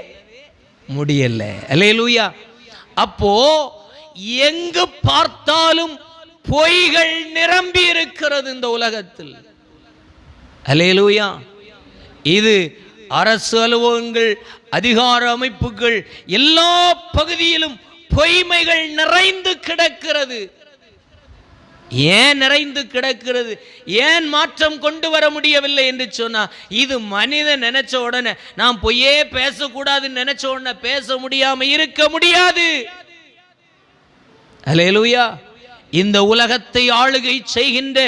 முடியல. அல்லேலூயா. அப்போ எங்கு பார்த்தாலும் பொய்கள் நிரம்பி இருக்கிறது இந்த உலகத்தில். அல்லேலூயா. இது அரசு அலுவலகங்கள், அதிகார அமைப்புகள், எல்லா பகுதியிலும் பொய்மைகள் நிறைந்து கிடக்கிறது. ஏன் நிறைந்து கிடக்கிறது? ஏன் மாற்றம் கொண்டு வர முடியவில்லை என்று சொன்னா, இது மனிதன் நினைச்ச உடனே நாம் பொய்யே பேசக்கூடாதுன்னு நினைச்ச உடனே பேச முடியாம இருக்க முடியாது. அல்லேலூயா. இந்த உலகத்தை ஆளுகை செய்கின்ற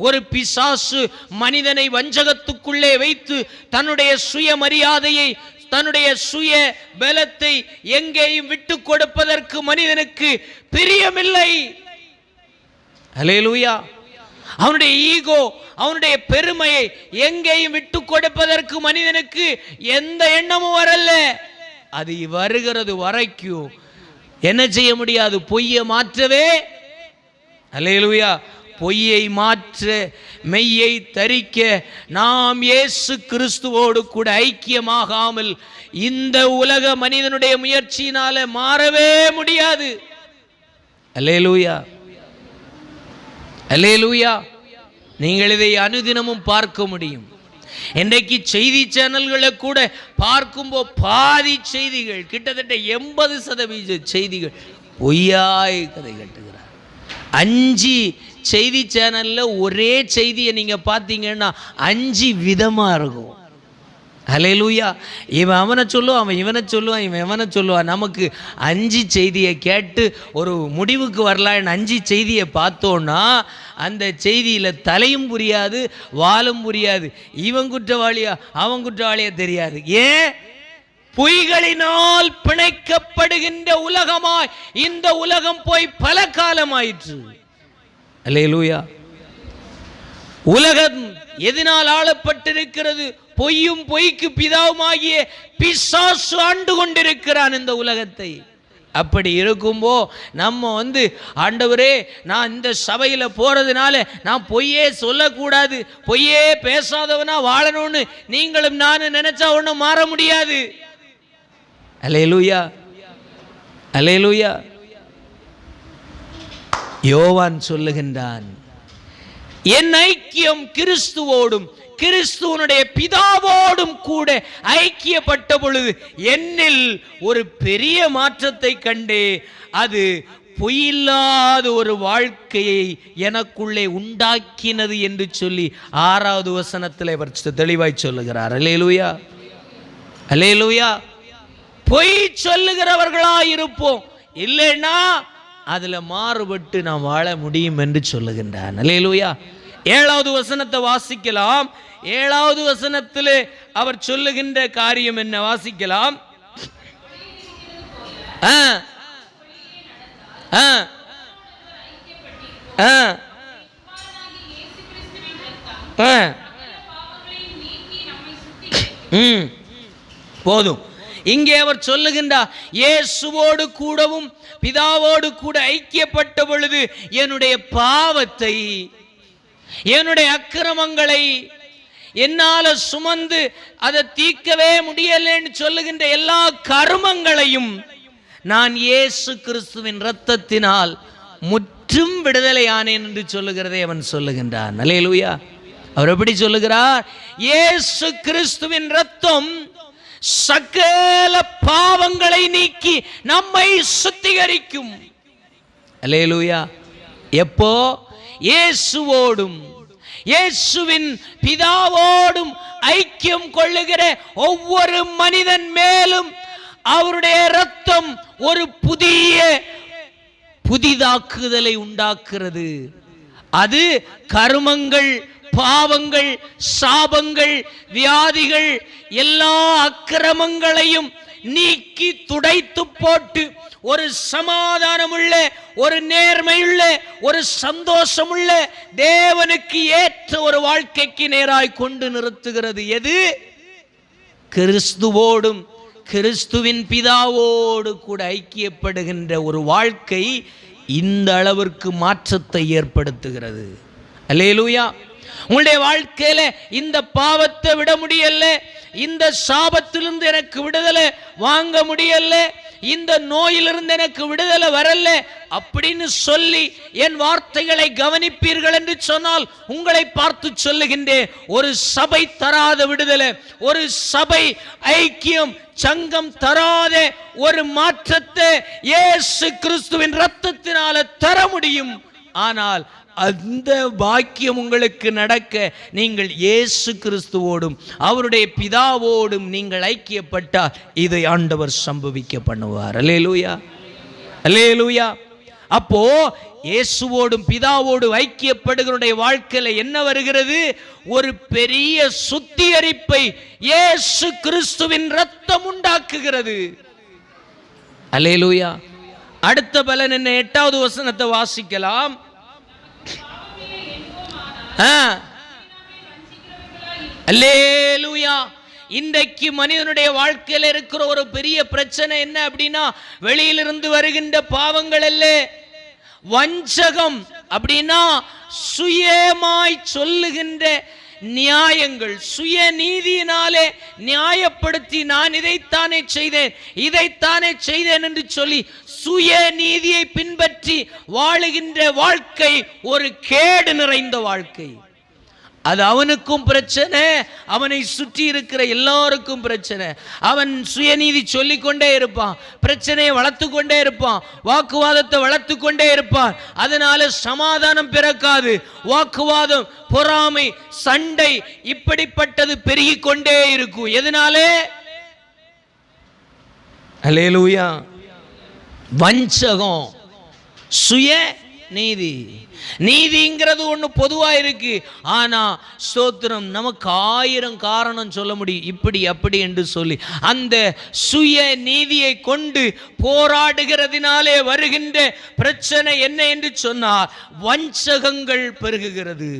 ஒரு பிசாசு மனிதனை வஞ்சகத்துக்குள்ளே வைத்து தன்னுடைய சுயமரியாதையை, தன்னுடைய சுய பலத்தை எங்கேயும் விட்டு கொடுப்பதற்கு மனிதனுக்கு பிரியமில்லை. அல்லேலூயா. அவனுடைய ஈகோ, அவனுடைய பெருமையை எங்கேயும் விட்டு கொடுப்பதற்கு மனிதனுக்கு எந்த எண்ணமும் வரல. அது வருகிறது வரைக்கும் என்ன செய்ய முடியாது? பொய்யை மாற்றவே. அல்லேலூயா. பொய்யை மாற்ற, மெய்யை தரிக்க நாம் இயேசு கிறிஸ்துவோடு கூட ஐக்கியமாகாமல் இந்த உலக மனிதனுடைய முயற்சியினால மாறவே முடியாது. அல்லேலூயா. அல்லேலூயா. நீங்கள் இதை அனுதினமும் பார்க்க முடியும். இன்றைக்கு செய்தி சேனல்களை கூட பார்க்கும்போது பாதி செய்திகள், கிட்டத்தட்ட 80% செய்திகள் பொய்யாய் கதை கட்டுகிறார். 5 செய்தி சேனலில் ஒரே செய்தியை நீங்கள் பார்த்தீங்கன்னா 5 விதமாக இருக்கும். ஹல்லேலூயா. இவன் அவனை சொல்லுவான், அவன் இவனை சொல்லுவான், இவன் எவனை சொல்லுவான். நமக்கு 5 செய்தியை கேட்டு ஒரு முடிவுக்கு வரலான்னு 5 செய்தியை பார்த்தோன்னா அந்த செய்தியில் தலையும் புரியாது, வாலும் புரியாது. இவன் குற்றவாளியா அவன் குற்றவாளியா தெரியாது. ஏன்? பொய்களினால் பிணைக்கப்படுகின்ற உலகமாய் இந்த உலகம் போய் பல காலமாயிற்று. அல்லேலூயா. உலகம் எதனால் ஆளப்பட்டிருக்கிறது? பொய்யும் பொய்க்கு பிதாவுமாகிய பிசாசு ஆண்டு கொண்டிருக்கிறான் இந்த உலகத்தை. அப்படி இருக்கும்போ நம்ம ஆண்டவரே, நான் இந்த சபையில் போறதுனால நான் பொய்யே சொல்லக்கூடாது, பொய்யே பேசாதவனா வாழணும்னு நீங்களும் நானும் நினைச்சா ஒன்றும் மாற முடியாது. அல்லேலூயா, அல்லேலூயா. யோவான் சொல்லுகின்றான், என் ஐக்கியம் கிறிஸ்துவோடும் கிறிஸ்துவனுடைய பிதாவோடும் கூட ஐக்கியப்பட்ட பொழுது என்னில் ஒரு பெரிய மாற்றத்தை கண்டே, அது பொய்யில்லாத ஒரு வாழ்க்கையை எனக்குள்ளே உண்டாக்கினது என்று சொல்லி 6வது வசனத்தில் அவர் தெளிவாய் சொல்லுகிறார். அல்லேலூயா, அல்லேலூயா. பொய் சொல்லுகிறவர்களாய் இருப்போம், இல்லைன்னா அதுல மாறுபட்டு நாம் வாழ முடியும் என்று சொல்லுகின்றார். அல்லேலூயா. 7வது வசனத்தை வாசிக்கலாம். 7வது வசனத்தில் அவர் சொல்லுகின்ற காரியம் என்ன? வாசிக்கலாம். போதும். இங்கே அவர் சொல்லுகின்றார், இயேசுவோடு கூடவும் பிதாவோடு கூட ஐக்கியப்பட்ட பொழுது என்னுடைய பாவத்தை, என்னுடைய அக்கிரமங்களை என்னால சுமந்து அதை தீர்க்கவே முடியலன்னு சொல்லுகின்ற எல்லா கர்மங்களையும் நான் இயேசு கிறிஸ்துவின் இரத்தத்தினால் முற்றும் விடுதலையானேன் என்று சொல்லுகிறதை அவன் சொல்லுகின்றான். அல்லேலூயா. அவர் எப்படி சொல்லுகிறார்? இயேசு கிறிஸ்துவின் இரத்தம் சகல பாவங்களை நீக்கி நம்மை சுத்திகரிக்கும். அல்லேலூயா. எப்போ? இயேசுவோடும் இயேசுவின் பிதாவோடும் ஐக்கியம் கொள்ளுகிற ஒவ்வொரு மனிதன் மேலும் அவருடைய இரத்தம் ஒரு புதிதாக்குதலை உண்டாக்குறது. அது கர்மங்கள், பாவங்கள், சாபங்கள், வியாதிகள், எல்லா அக்கிரமங்களையும் நீக்கி துடைத்து போட்டு ஒரு சமாதானமுள்ள, ஒரு நேர்மையுள்ள, ஒரு சந்தோஷமுள்ள, தேவனுக்கு ஏற்ற ஒரு வாழ்க்கைக்கு நேராய் கொண்டு நிறுத்துகிறது. எது? கிறிஸ்துவோடும் கிறிஸ்துவின் பிதாவோடு கூட ஐக்கியப்படுகின்ற ஒரு வாழ்க்கை இந்த அளவிற்கு மாற்றத்தை ஏற்படுத்துகிறது. அல்லேலூயா. உங்களுடைய வாழ்க்கையில இந்த பாவத்தை விட முடியல, இந்த சாபத்திலிருந்து எனக்கு விடுதலை வாங்க முடியல, இந்த நோயிலிருந்து எனக்கு விடுதலை வரல அப்படின்னு சொல்லி என் வார்த்தைகளை கவனிப்பீர்கள் என்று சொன்னால் உங்களை பார்த்து சொல்லுகின்றேன், ஒரு சபை தராத விடுதலை, ஒரு சபை ஐக்கியம், சங்கம் தராத ஒரு மாற்றத்தை இயேசு கிறிஸ்துவின் இரத்தத்தினால தர முடியும். ஆனால் அந்த பாக்கியம் உங்களுக்கு நடக்க நீங்கள் இயேசு கிறிஸ்துவோடும் அவருடைய பிதாவோடும் நீங்கள் ஐக்கியப்பட்டால் இதை ஆண்டவர் சம்பவிக்க பண்ணுவார். அல்லேலூயா, அல்லேலூயா. அப்போ இயேசுவோடும் பிதாவோடும் ஐக்கியப்படுகிற வாழ்க்கையில என்ன வருகிறது? ஒரு பெரிய சுத்திகரிப்பை இயேசு கிறிஸ்துவின் இரத்தம் உண்டாக்குகிறது. அல்லேலூயா. அடுத்த பலன் என்ன? 8வது வசனத்தை வாசிக்கலாம். அல்லேலூயா. இன்றைக்கு மனிதனுடைய வாழ்க்கையில் இருக்கிற ஒரு பெரிய பிரச்சனை என்ன அப்படின்னா, வெளியிலிருந்து வருகின்ற பாவங்கள் அல்ல, வஞ்சகம். அப்படின்னா சுயமாய் சொல்லுகின்ற நியாயங்கள், சுய நீதியினாலே நியாயப்படுத்தி நான் இதைத்தானே செய்தேன், இதைத்தானே செய்தேன் என்று சொல்லி சுய நீதியை பின்பற்றி வாழுகின்ற வாழ்க்கை ஒரு கேடு நிறைந்த வாழ்க்கை. அது அவனுக்கும் பிரச்சனை, அவனை சுற்றி இருக்கிற எல்லாருக்கும் பிரச்சனை. அவன் சுயநீதி சொல்லிக்கொண்டே இருப்பான், பிரச்சனையை வளர்த்து கொண்டே இருப்பான், வாக்குவாதத்தை வளர்த்து கொண்டே இருப்பான். அதனால சமாதானம் பிறக்காது. வாக்குவாதம், பொறாமை, சண்டை இப்படிப்பட்டது பெருகி கொண்டே இருக்கும். எதனாலே? அல்லேலூயா. வஞ்சகம், சுய நீதி. நீதிங்கிறது ஒன்று பொதுவாக இருக்கு. ஆனா ஸ்தோத்திரம், நமக்கு 1000 காரணம் சொல்ல முடியும், இப்படி அப்படி என்று சொல்லி. அந்த சுய நீதியை கொண்டு போராடுகிறதினாலே வருகின்ற பிரச்சனை என்ன என்று சொன்னார்? வஞ்சகங்கள் பெருகுகிறது.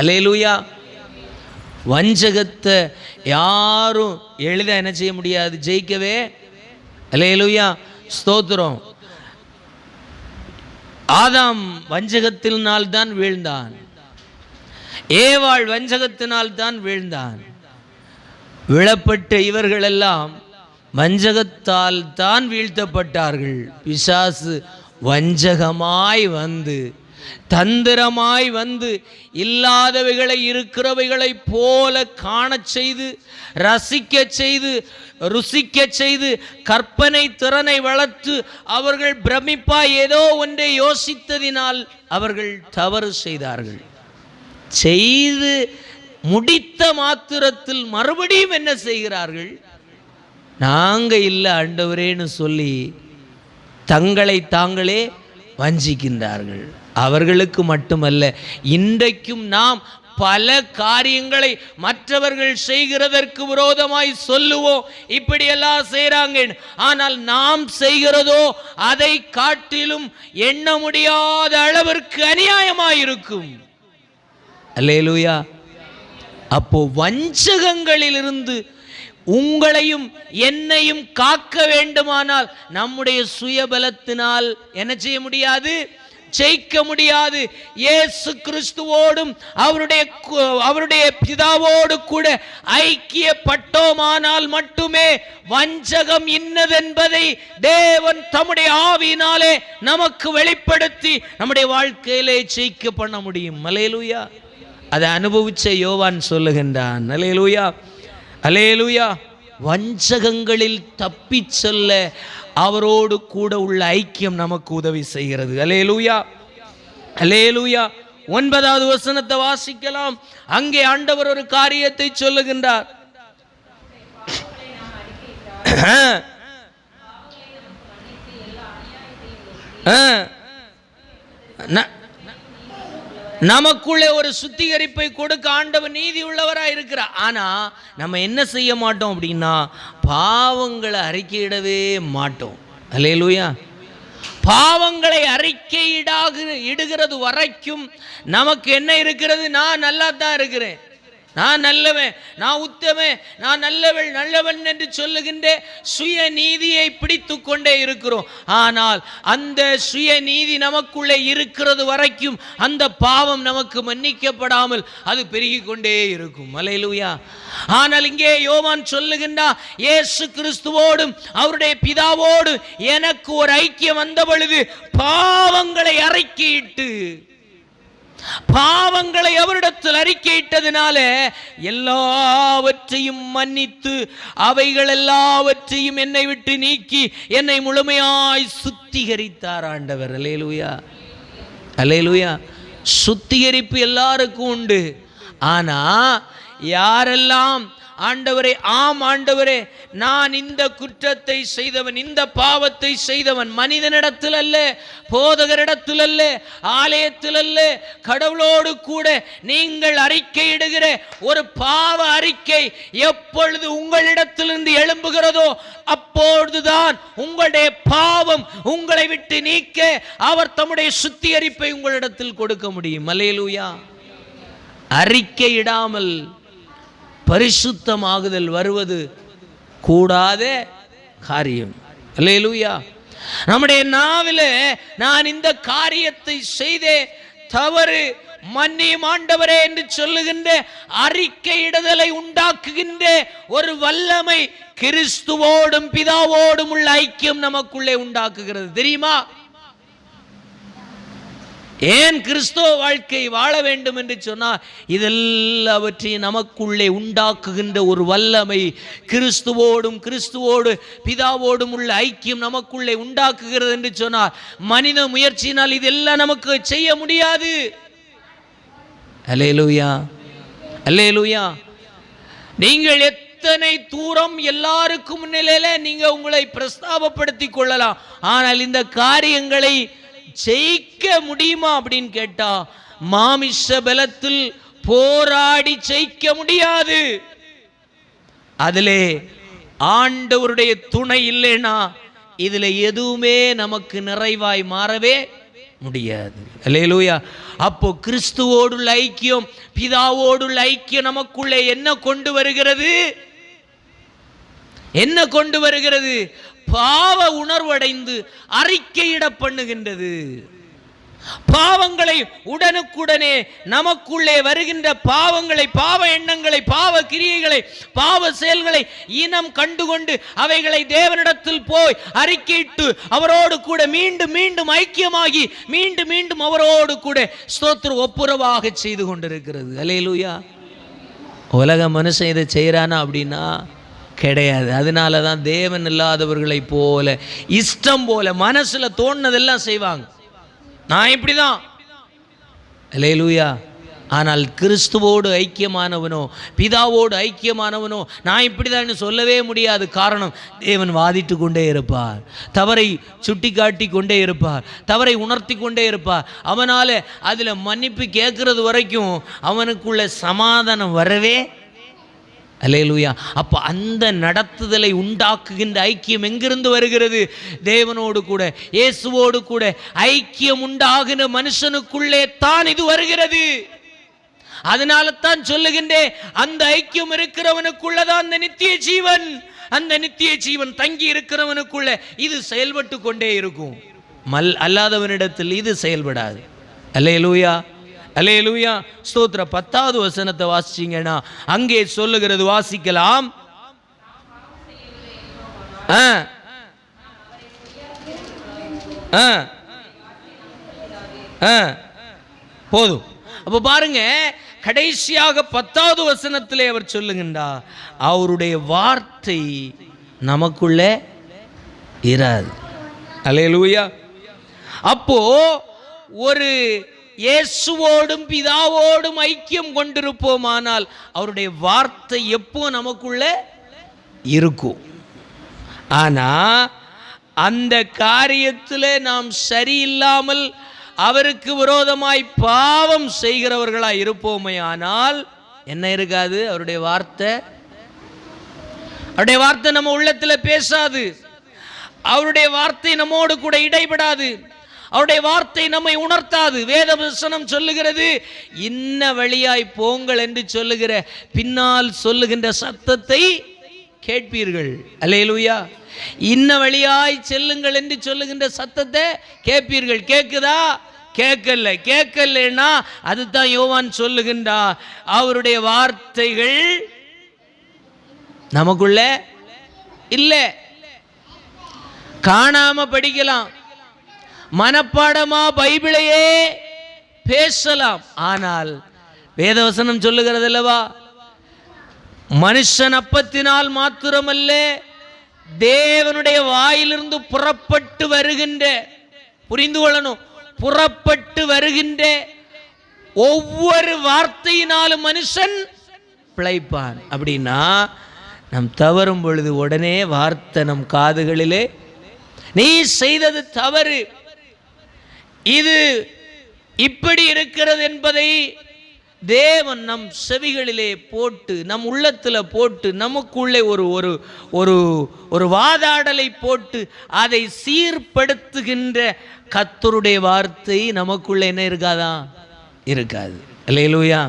அல்லேலூயா. வஞ்சகத்தை யாரும் எளித என்ன செய்ய முடியாது, ஜெயிக்கவே. அல்லேலூயா, ஸ்தோத்திரம். ஆதாம் வஞ்சகத்தினால் தான் வீழ்ந்தான், ஏவாள் வஞ்சகத்தினால் தான் வீழ்ந்தான். விழப்பட்ட இவர்கள் எல்லாம் வஞ்சகத்தால் தான் வீழ்த்தப்பட்டார்கள். பிசாசு வஞ்சகமாய் வந்து, தந்திரமாய் வந்து, இல்லாதவைகளை இருக்கிறவைகளை போல காணச் செய்து, ரசிக்க செய்து, ருசிக்க செய்து, கற்பனை திறனை வளர்த்து, அவர்கள் பிரமிப்பாய் ஏதோ ஒன்றை யோசித்ததினால் அவர்கள் தவறு செய்தார்கள். செய்து முடித்த மாத்திரத்தில் மறுபடியும் என்ன செய்கிறார்கள்? நாங்க இல்லை ஆண்டவரேன்னு சொல்லி தங்களை தாங்களே வஞ்சிக்கின்றார்கள். அவர்களுக்கு மட்டுமல்ல, இன்றைக்கும் நாம் பல காரியங்களை மற்றவர்கள் செய்கிறதற்கு விரோதமாய் சொல்லுவோம், இப்படியெல்லாம் செய்கிறாங்க. ஆனால் நாம் செய்கிறதோ அதை காட்டிலும் எண்ண முடியாத அளவிற்கு அநியாயமாயிருக்கும். அல்லேலூயா. அப்போ வஞ்சகங்களிலிருந்து உங்களையும் என்னையும் காக்க வேண்டுமானால் நம்முடைய சுயபலத்தினால் என்ன செய்ய முடியாது, ஜெயிக்க முடியாது. இயேசு கிறிஸ்துவோடும் அவருடைய பிதாவோடு கூட ஐக்கியப்பட்டோமானால் மட்டுமே வஞ்சகம் இன்னதென்பதை தேவன் தம்முடைய ஆவியினாலே நமக்கு வெளிப்படுத்தி நம்முடைய வாழ்க்கையிலே ஜெயிக்க பண்ண முடியும். அல்லேலூயா. அதை அனுபவிச்ச யோவான் சொல்லுகின்றான். அல்லேலூயா, அல்லேலூயா. வஞ்சகங்களில் தப்பி செல்ல அவரோடு கூட உள்ள ஐக்கியம் நமக்கு உதவி செய்கிறது. அல்லேலூயா, அல்லேலூயா. 9வது வசனத்தை வாசிக்கலாம். அங்கே ஆண்டவர் ஒரு காரியத்தை சொல்லுகின்றார். நமக்குள்ளே ஒரு சுத்திகரிப்பை கொடுக்க ஆண்டவர் நீதி உள்ளவராக இருக்கிறார். ஆனா நம்ம என்ன செய்ய மாட்டோம் அப்படின்னா, பாவங்களை அறிக்கையிடவே மாட்டோம். அல்லேலூயா. பாவங்களை அறிக்கையிடுகிறது வரைக்கும் நமக்கு என்ன இருக்கிறது? நான் நல்லா தான் இருக்கிறேன், நான் நல்லவன், நான் உத்தமன், நான் நல்லவன் என்று சொல்லுகின்ற சுய நீதியை பிடித்து கொண்டே இருக்கிறோம். ஆனால் அந்த சுய நீதி நமக்குள்ளே இருக்கிறது வரைக்கும் அந்த பாவம் நமக்கு மன்னிக்கப்படாமல் அது பெருகி கொண்டே இருக்கும். அல்லேலூயா. ஆனால் இங்கே யோவான் சொல்லுகின்றார், இயேசு கிறிஸ்துவோடும் அவருடைய பிதாவோடு எனக்கு ஒரு ஐக்கியம் வந்த பொழுது பாவங்களை அறிக்கையிட்டு, பாவங்களை அவரிடத்தில் அறிக்கையிட்டதினால எல்லாவற்றையும் மன்னித்து, அவைகள் எல்லாவற்றையும் என்னை விட்டு நீக்கி என்னை முழுமையாய் சுத்திகரித்தார் ஆண்டவர். அல்லேலூயா, அல்லேலூயா. சுத்திகரிப்பு எல்லாருக்கும் உண்டு. ஆனா யாரெல்லாம் ஆண்டவரே, ஆம் ஆண்டவரே, நான் இந்த குற்றத்தை செய்தவன், இந்த பாவத்தை செய்தவன், மனிதனிடத்தில் அல்ல, போதகரிடத்தில் அல்ல, ஆலயத்தில் அல்ல, கடவுளோடு கூட நீங்கள் அறிக்கையிடுகிற ஒரு பாவ அறிக்கை எப்பொழுது உங்களிடத்திலிருந்து எழும்புகிறதோ அப்பொழுதுதான் உங்களுடைய பாவம் உங்களை விட்டு நீக்க அவர் தம்முடைய சுத்திகரிப்பை உங்களிடத்தில் கொடுக்க முடியும். அல்லேலூயா. அறிக்கையிடாமல் பரிசுத்தமாகுதல் வருவது கூடாத காரியம். அல்லேலூயா. நம்முடைய நாவிலே நான் இந்த காரியத்தை செய்தே, தவறு, மன்னியும் ஆண்டவரே என்று சொல்லுகின்ற அறிக்கையிடுதலை உண்டாக்குகின்ற ஒரு வல்லமை கிறிஸ்துவோடும் பிதாவோடும் உள்ள ஐக்கியம் நமக்குள்ளே உண்டாக்குகிறது. தெரியுமா? ஏன் கிறிஸ்தவ வாழ்க்கை வாழ வேண்டும் என்று சொன்னால் இதெல்லாவற்றையும் நமக்குள்ளே உண்டாக்குகின்ற ஒரு வல்லமை, கிறிஸ்துவோடு பிதாவோடும் உள்ள ஐக்கியம் நமக்குள்ளே உண்டாக்குகிறது என்று சொன்னால் மனித முயற்சியினால் இதெல்லாம் நமக்கு செய்ய முடியாது. அல்லேலூயா, அல்லேலூயா. நீங்கள் எத்தனை தூரம் எல்லாருக்கும் முன்னிலையில நீங்க உங்களை பிரஸ்தாபப்படுத்திக் கொள்ளலாம், ஆனால் இந்த காரியங்களை ஜெயிக்க முடியுமா அப்படின்னு கேட்டா மாமிச பலத்தில் போராடி ஜெயிக்க முடியாது. அதிலே ஆண்டவருடைய துணை இல்லைன்னா இதுல எதுவுமே நமக்கு நிறைவாய் மாறவே முடியாது. அல்லேலூயா. அப்போ கிறிஸ்துவோடுள்ள ஐக்கியம், பிதாவோடுள்ள ஐக்கியம் நமக்குள்ளே என்ன கொண்டு வருகிறது? என்ன கொண்டு வருகிறது? பாவ உணர்வடைந்து அறிக்கையிட பண்ணுகின்றது. பாவங்களை உடனுக்குடனே நமக்குள்ளே வருகின்ற பாவங்களை, பாவ எண்ணங்களை, பாவ கிரியைகளை, பாவ செயல்களை இனம் கண்டுகொண்டு அவைகளை தேவனிடத்தில் போய் அறிக்கையிட்டு அவரோடு கூட மீண்டும் மீண்டும் ஐக்கியமாகி மீண்டும் மீண்டும் அவரோடு கூட ஸ்தோத்திர ஒப்புரவாக செய்து கொண்டிருக்கிறது. அல்லேலூயா. உலக மனுஷன் இதை செய்கிறானா அப்படின்னா கிடையாது. அதனால தான் தேவன் இல்லாதவர்களை போல இஷ்டம் போல மனசுல தோணுனதெல்லாம் செய்வாங்க. நான் இப்படிதான். அல்லேலூயா. ஆனால் கிறிஸ்துவோடு ஐக்கியமானவனோ பிதாவோடு ஐக்கியமானவனோ நான் இப்படிதான் சொல்லவே முடியாது. காரணம், தேவன் வாதிட்டு கொண்டே இருப்பார், தவறை சுட்டி காட்டி கொண்டே இருப்பார், தவறை உணர்த்தி கொண்டே இருப்பார். அவனால அதில் மன்னிப்பு கேட்கறது வரைக்கும் அவனுக்குள்ள சமாதானம் வரவே. அல்லேலூயா. அப்போ அந்த நடத்துதலை உண்டாக்குகின்ற ஐக்கியம் எங்கிருந்து வருகிறது? தேவனோடு கூட இயேசுவோடு கூட ஐக்கியம் உண்டாகின மனுஷனுக்குள்ளே தான் இது வருகிறது. அதனால தான் சொல்லுகின்றேன், அந்த ஐக்கியம் இருக்கிறவனுக்குள்ளதான் அந்த நித்திய ஜீவன். அந்த நித்திய ஜீவன் தங்கி இருக்கிறவனுக்குள்ள இது செயல்பட்டு கொண்டே இருக்கும். அல்லாதவனிடத்தில் இது செயல்படாது. அல்லேலூயா, அல்லேலூயா. ஸ்தோத்திர. 10வது வசனத்தை வாசிச்சீங்கன்னா அங்கே சொல்லுகிறது, வாசிக்கலாம். போதும். அப்ப பாருங்க, கடைசியாக 10வது வசனத்திலே அவர் சொல்லுகின்றார், அவருடைய வார்த்தை நமக்குள்ள இராது. அல்லேலூயா. அப்போ ஒரு இயேசுவோடும் பிதாவோடும் ஐக்கியம் கொண்டிருப்போமானால் அவருடைய வார்த்தை எப்போ நமக்குள்ள இருக்கும். ஆனா அந்த காரியத்தில் நாம் சரியில்லாமல் அவருக்கு விரோதமாய் பாவம் செய்கிறவர்களாய் இருப்போமே ஆனால் என்ன இருக்காது? அவருடைய வார்த்தை நம்ம உள்ளத்தில் பேசாது. அவருடைய வார்த்தை நம்மோடு கூட இடைபடாது. அவருடைய வார்த்தை நம்மை உணர்த்தாது. வேத வசனம் சொல்லுகிறது, இன்ன வழியாய் போங்கள் என்று சொல்லுகிற பின்னால் சொல்லுகின்ற சத்தத்தை கேட்பீர்கள். அல்லேலூயா. இன்ன வழியாய் செல்லுங்கள் என்று சொல்லுகின்ற சத்தத்தை கேட்பீர்கள். கேட்குதா? கேட்கலன்னா அதுதான் யோவான் சொல்லுகின்றார், அவருடைய வார்த்தைகள் நமக்குள்ள இல்லை. காணாம படிக்கலாம், மனப்பாடமா பைபிளையே பேசலாம். ஆனால் வேதவசனம் சொல்லுகிறது அல்லவா, மனுஷன் அப்பத்தினால் மாத்திரமல்ல தேவனுடைய வாயிலிருந்து புறப்பட்டு வருகின்ற, புரிந்து கொள்ளணும், புறப்பட்டு வருகின்ற ஒவ்வொரு வார்த்தையினாலும் மனுஷன் பிழைப்பான். அப்படின்னா நம் தவறும் பொழுது உடனே வார்த்தை நம் காதுகளிலே, நீ செய்தது தவறு, இது இப்படி இருக்கிறது என்பதை தேவன் நம் செவிகளிலே போட்டு, நம் உள்ளத்தில் போட்டு, நமக்குள்ளே ஒரு ஒரு ஒரு ஒரு வாதாடலை போட்டு அதை சீர்படுத்துகின்ற கர்த்தருடைய வார்த்தை நமக்குள்ளே என்ன இருக்காதா? இருக்காது. அல்லேலூயா.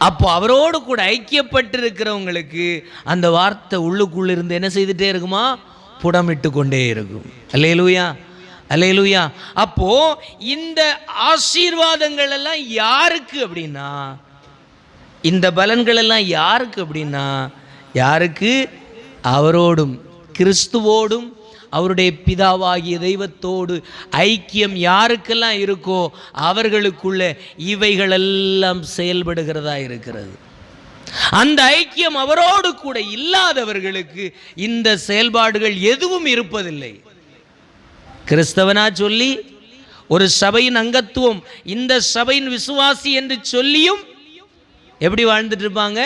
அப்போ அவரோடு கூட ஐக்கியப்பட்டிருக்கிறவங்களுக்கு அந்த வார்த்தை உள்ளுக்குள்ள இருந்து என்ன செய்துட்டே இருக்குமா? புடமிட்டு கொண்டே இருக்கும். அல்லேலூயா, அல்லேலூயா. அப்போ இந்த ஆசீர்வாதங்கள் எல்லாம் யாருக்கு அப்படின்னா, இந்த பலன்கள் எல்லாம் யாருக்கு அப்படின்னா, யாருக்கு? அவரோடும் கிறிஸ்துவோடும் அவருடைய பிதாவாகிய தெய்வத்தோடு ஐக்கியம் யாருக்கெல்லாம் இருக்கோ அவர்களுக்குள்ள இவைகளெல்லாம் செயல்படுகிறதா இருக்கிறது. அந்த ஐக்கியம் அவரோடு கூட இல்லாதவர்களுக்கு இந்த செயல்பாடுகள் எதுவும் இருப்பதில்லை. கிறிஸ்தவனா சொல்லி ஒரு சபையின் அங்கத்துவம், இந்த சபையின் விசுவாசி என்று சொல்லியும் எப்படி வாழ்ந்துட்டு இருப்பாங்க?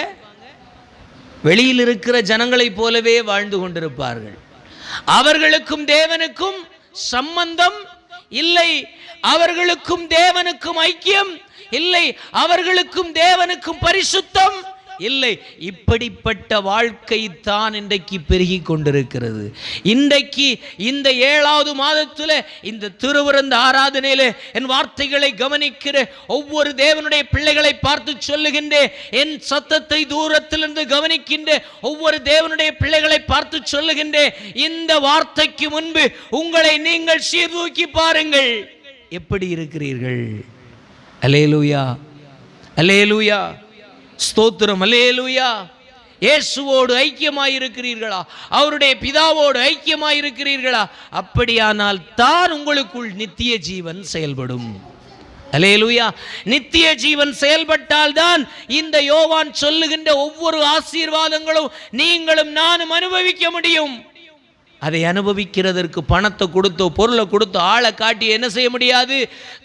வெளியில் இருக்கிற ஜனங்களைப் போலவே வாழ்ந்து கொண்டிருப்பார்கள். அவர்களுக்கும் தேவனுக்கும் சம்பந்தம் இல்லை, அவர்களுக்கும் தேவனுக்கும் ஐக்கியம் இல்லை, அவர்களுக்கும் தேவனுக்கும் பரிசுத்தம் இல்லை. இப்படிப்பட்ட வாழ்க்கை தான் இன்றைக்கு பெருகி கொண்டிருக்கிறது. இன்றைக்கு இந்த 7வது மாதத்தில் இந்த திருவிருந்து ஆராதனையில் என் வார்த்தைகளை கவனிக்கிற ஒவ்வொரு தேவனுடைய பிள்ளைகளை பார்த்து சொல்லுகின்றேன், என் சத்தத்தை தூரத்திலிருந்து கவனிக்கின்ற ஒவ்வொரு தேவனுடைய பிள்ளைகளை பார்த்து சொல்லுகின்றேன், இந்த வார்த்தைக்கு முன்பு உங்களை நீங்கள் சீர்தூக்கி பாருங்கள், எப்படி இருக்கிறீர்கள்? அல்லேலூயா, அல்லேலூயா, ஸ்தோத்திரம், அல்லேலூயா. இயேசுவோடு ஐக்கியமாயிருக்கிறீர்களா? அவருடைய பிதாவோடு ஐக்கியமாயிருக்கிறீர்களா? அப்படியானால் தான் உங்களுக்குள் நித்திய ஜீவன் செயல்படும். அல்லேலூயா. நித்திய ஜீவன் செயல்பட்டால் தான் இந்த யோவான் சொல்லுகின்ற ஒவ்வொரு ஆசீர்வாதங்களும் நீங்களும் நானும் அனுபவிக்க முடியும். அதை அனுபவிக்கிறதற்கு பணத்தை கொடுத்தோ பொருளை கொடுத்தோ ஆளை காட்டி என்ன செய்ய முடியாது?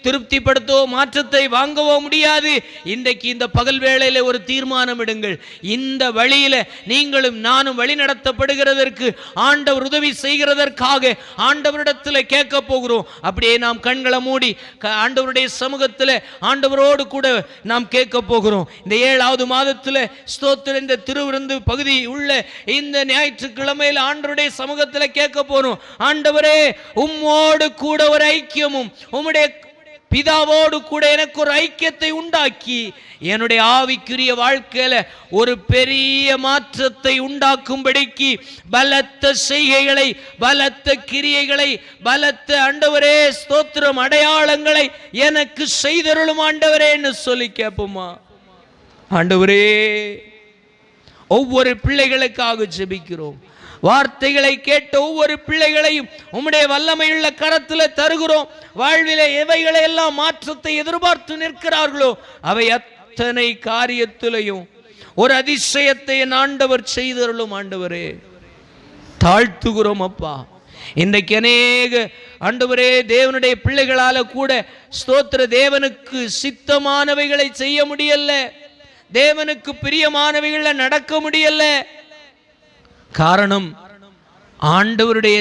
திருப்திப்படுத்தவோ மாற்றத்தை வாங்கவோ முடியாது. இன்றைக்கு இந்த பகல் வேளையில் ஒரு தீர்மானம் எடுங்கள். இந்த வழியில் நீங்களும் நானும் வழி நடத்தப்படுகிறதற்கு ஆண்டவர் உதவி செய்கிறதற்காக ஆண்டவரிடத்தில் கேட்க போகிறோம். அப்படியே நாம் கண்களை மூடி ஆண்டவருடைய சமூகத்தில் ஆண்டவரோடு கூட நாம் கேட்க போகிறோம். இந்த 7வது மாதத்தில் ஸ்தோத்திர இந்த திருவிருந்து பகுதி உள்ள இந்த ஞாயிற்றுக்கிழமையில் ஆண்டவருடைய சமூகத்தில் கேட்க போறோம். ஆண்டவரே, உம்மோடு கூட ஒரு ஐக்கியமும் உம்முடைய பிதாவோடு கூட எனக்கு ஒரு ஐக்கியத்தை உண்டாக்கி என்னுடைய ஆவிக்குரிய வாழ்க்கையில ஒரு பெரிய மாற்றத்தை உண்டாக்கும்படிக்கு பலத்த செய்கைகளை, பலத்த கிரியைகளை, பலத்த ஆண்டவரே ஸ்தோத்திரம் அடையாளங்களை எனக்கு செய்தருளும் ஆண்டவரே என்று சொல்லி கேட்போமா? ஆண்டவரே, ஒவ்வொரு பிள்ளைகளுக்காக ஜெபிக்கிறோம். வார்த்தைகளை கேட்ட ஒவ்வொரு பிள்ளைகளையும் உம்முடைய வல்லமையுள்ள கரத்தில் தருகிறோம். வாழ்விலே எவைகளை எல்லாம் மாற்றத்தை எதிர்பார்த்து நிற்கிறார்களோ அவை அத்தனை காரியத்திலையும் ஒரு அதிசயத்தை என் ஆண்டவர் செய்தருளும். ஆண்டவரே, தாழ்த்துகிறோம் அப்பா. இன்றைக்கு அநேக ஆண்டவரே தேவனுடைய பிள்ளைகளால கூட ஸ்தோத்திர தேவனுக்கு சித்தமானவைகளை செய்ய முடியல, தேவனுக்கு பிரியமானவைகளை நடக்க முடியல. காரணம் ஆண்டவருடைய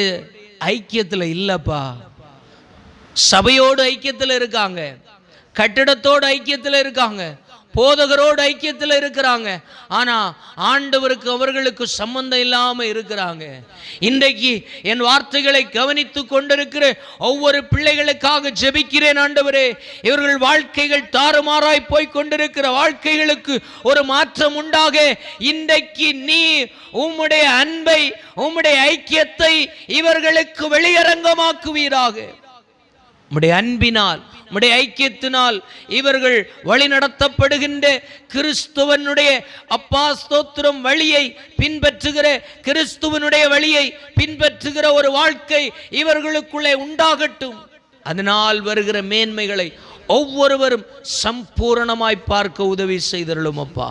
ஐக்கியத்தில் இல்லப்பா. சபையோடு ஐக்கியத்தில் இருக்காங்க, கட்டிடத்தோடு ஐக்கியத்தில் இருக்காங்க, போதகரோடு ஐக்கியத்தில் இருக்கிறாங்க. ஆனா ஆண்டவருக்கு அவர்களுக்கு சம்பந்தம் இல்லாம இருக்கிறாங்க. இன்றைக்கு என் வார்த்தைகளை கவனித்து கொண்டிருக்கிற ஒவ்வொரு பிள்ளைகளுக்காக ஜெபிக்கிறேன். ஆண்டவரே, இவர்கள் வாழ்க்கைகள் தாறுமாறாய் போய் கொண்டிருக்கிற வாழ்க்கைகளுக்கு ஒரு மாற்றம் உண்டாக இன்றைக்கு நீ உம்முடைய அன்பை, உம்முடைய ஐக்கியத்தை இவர்களுக்கு வெளியரங்கமாக்குவீராக. உம்முடைய அன்பினால், உம்முடைய ஐக்கியத்தினால் இவர்கள் வழி நடத்தப்படுகின்ற கிறிஸ்துவனுடைய அப்பா ஸ்தோத்திரம் வழியை பின்பற்றுகிற, கிறிஸ்துவனுடைய வழியை பின்பற்றுகிற ஒரு வாழ்க்கை இவர்களுக்குள்ளே உண்டாகட்டும். அதனால் வருகிற மேன்மைகளை ஒவ்வொருவரும் சம்பூரணமாய் பார்க்க உதவி செய்தருளும் அப்பா.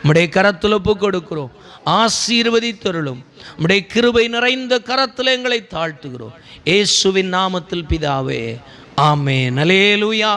உம்முடைய கரத்தில் ஒப்பு கொடுக்கிறோம், ஆசீர்வதித்தருளும். உம்முடைய கிருபை நிறைந்த கரத்தில் எங்களை தாழ்த்துகிறோம். இயேசுவின் நாமத்தில் பிதாவே, ஆமென். அல்லேலூயா.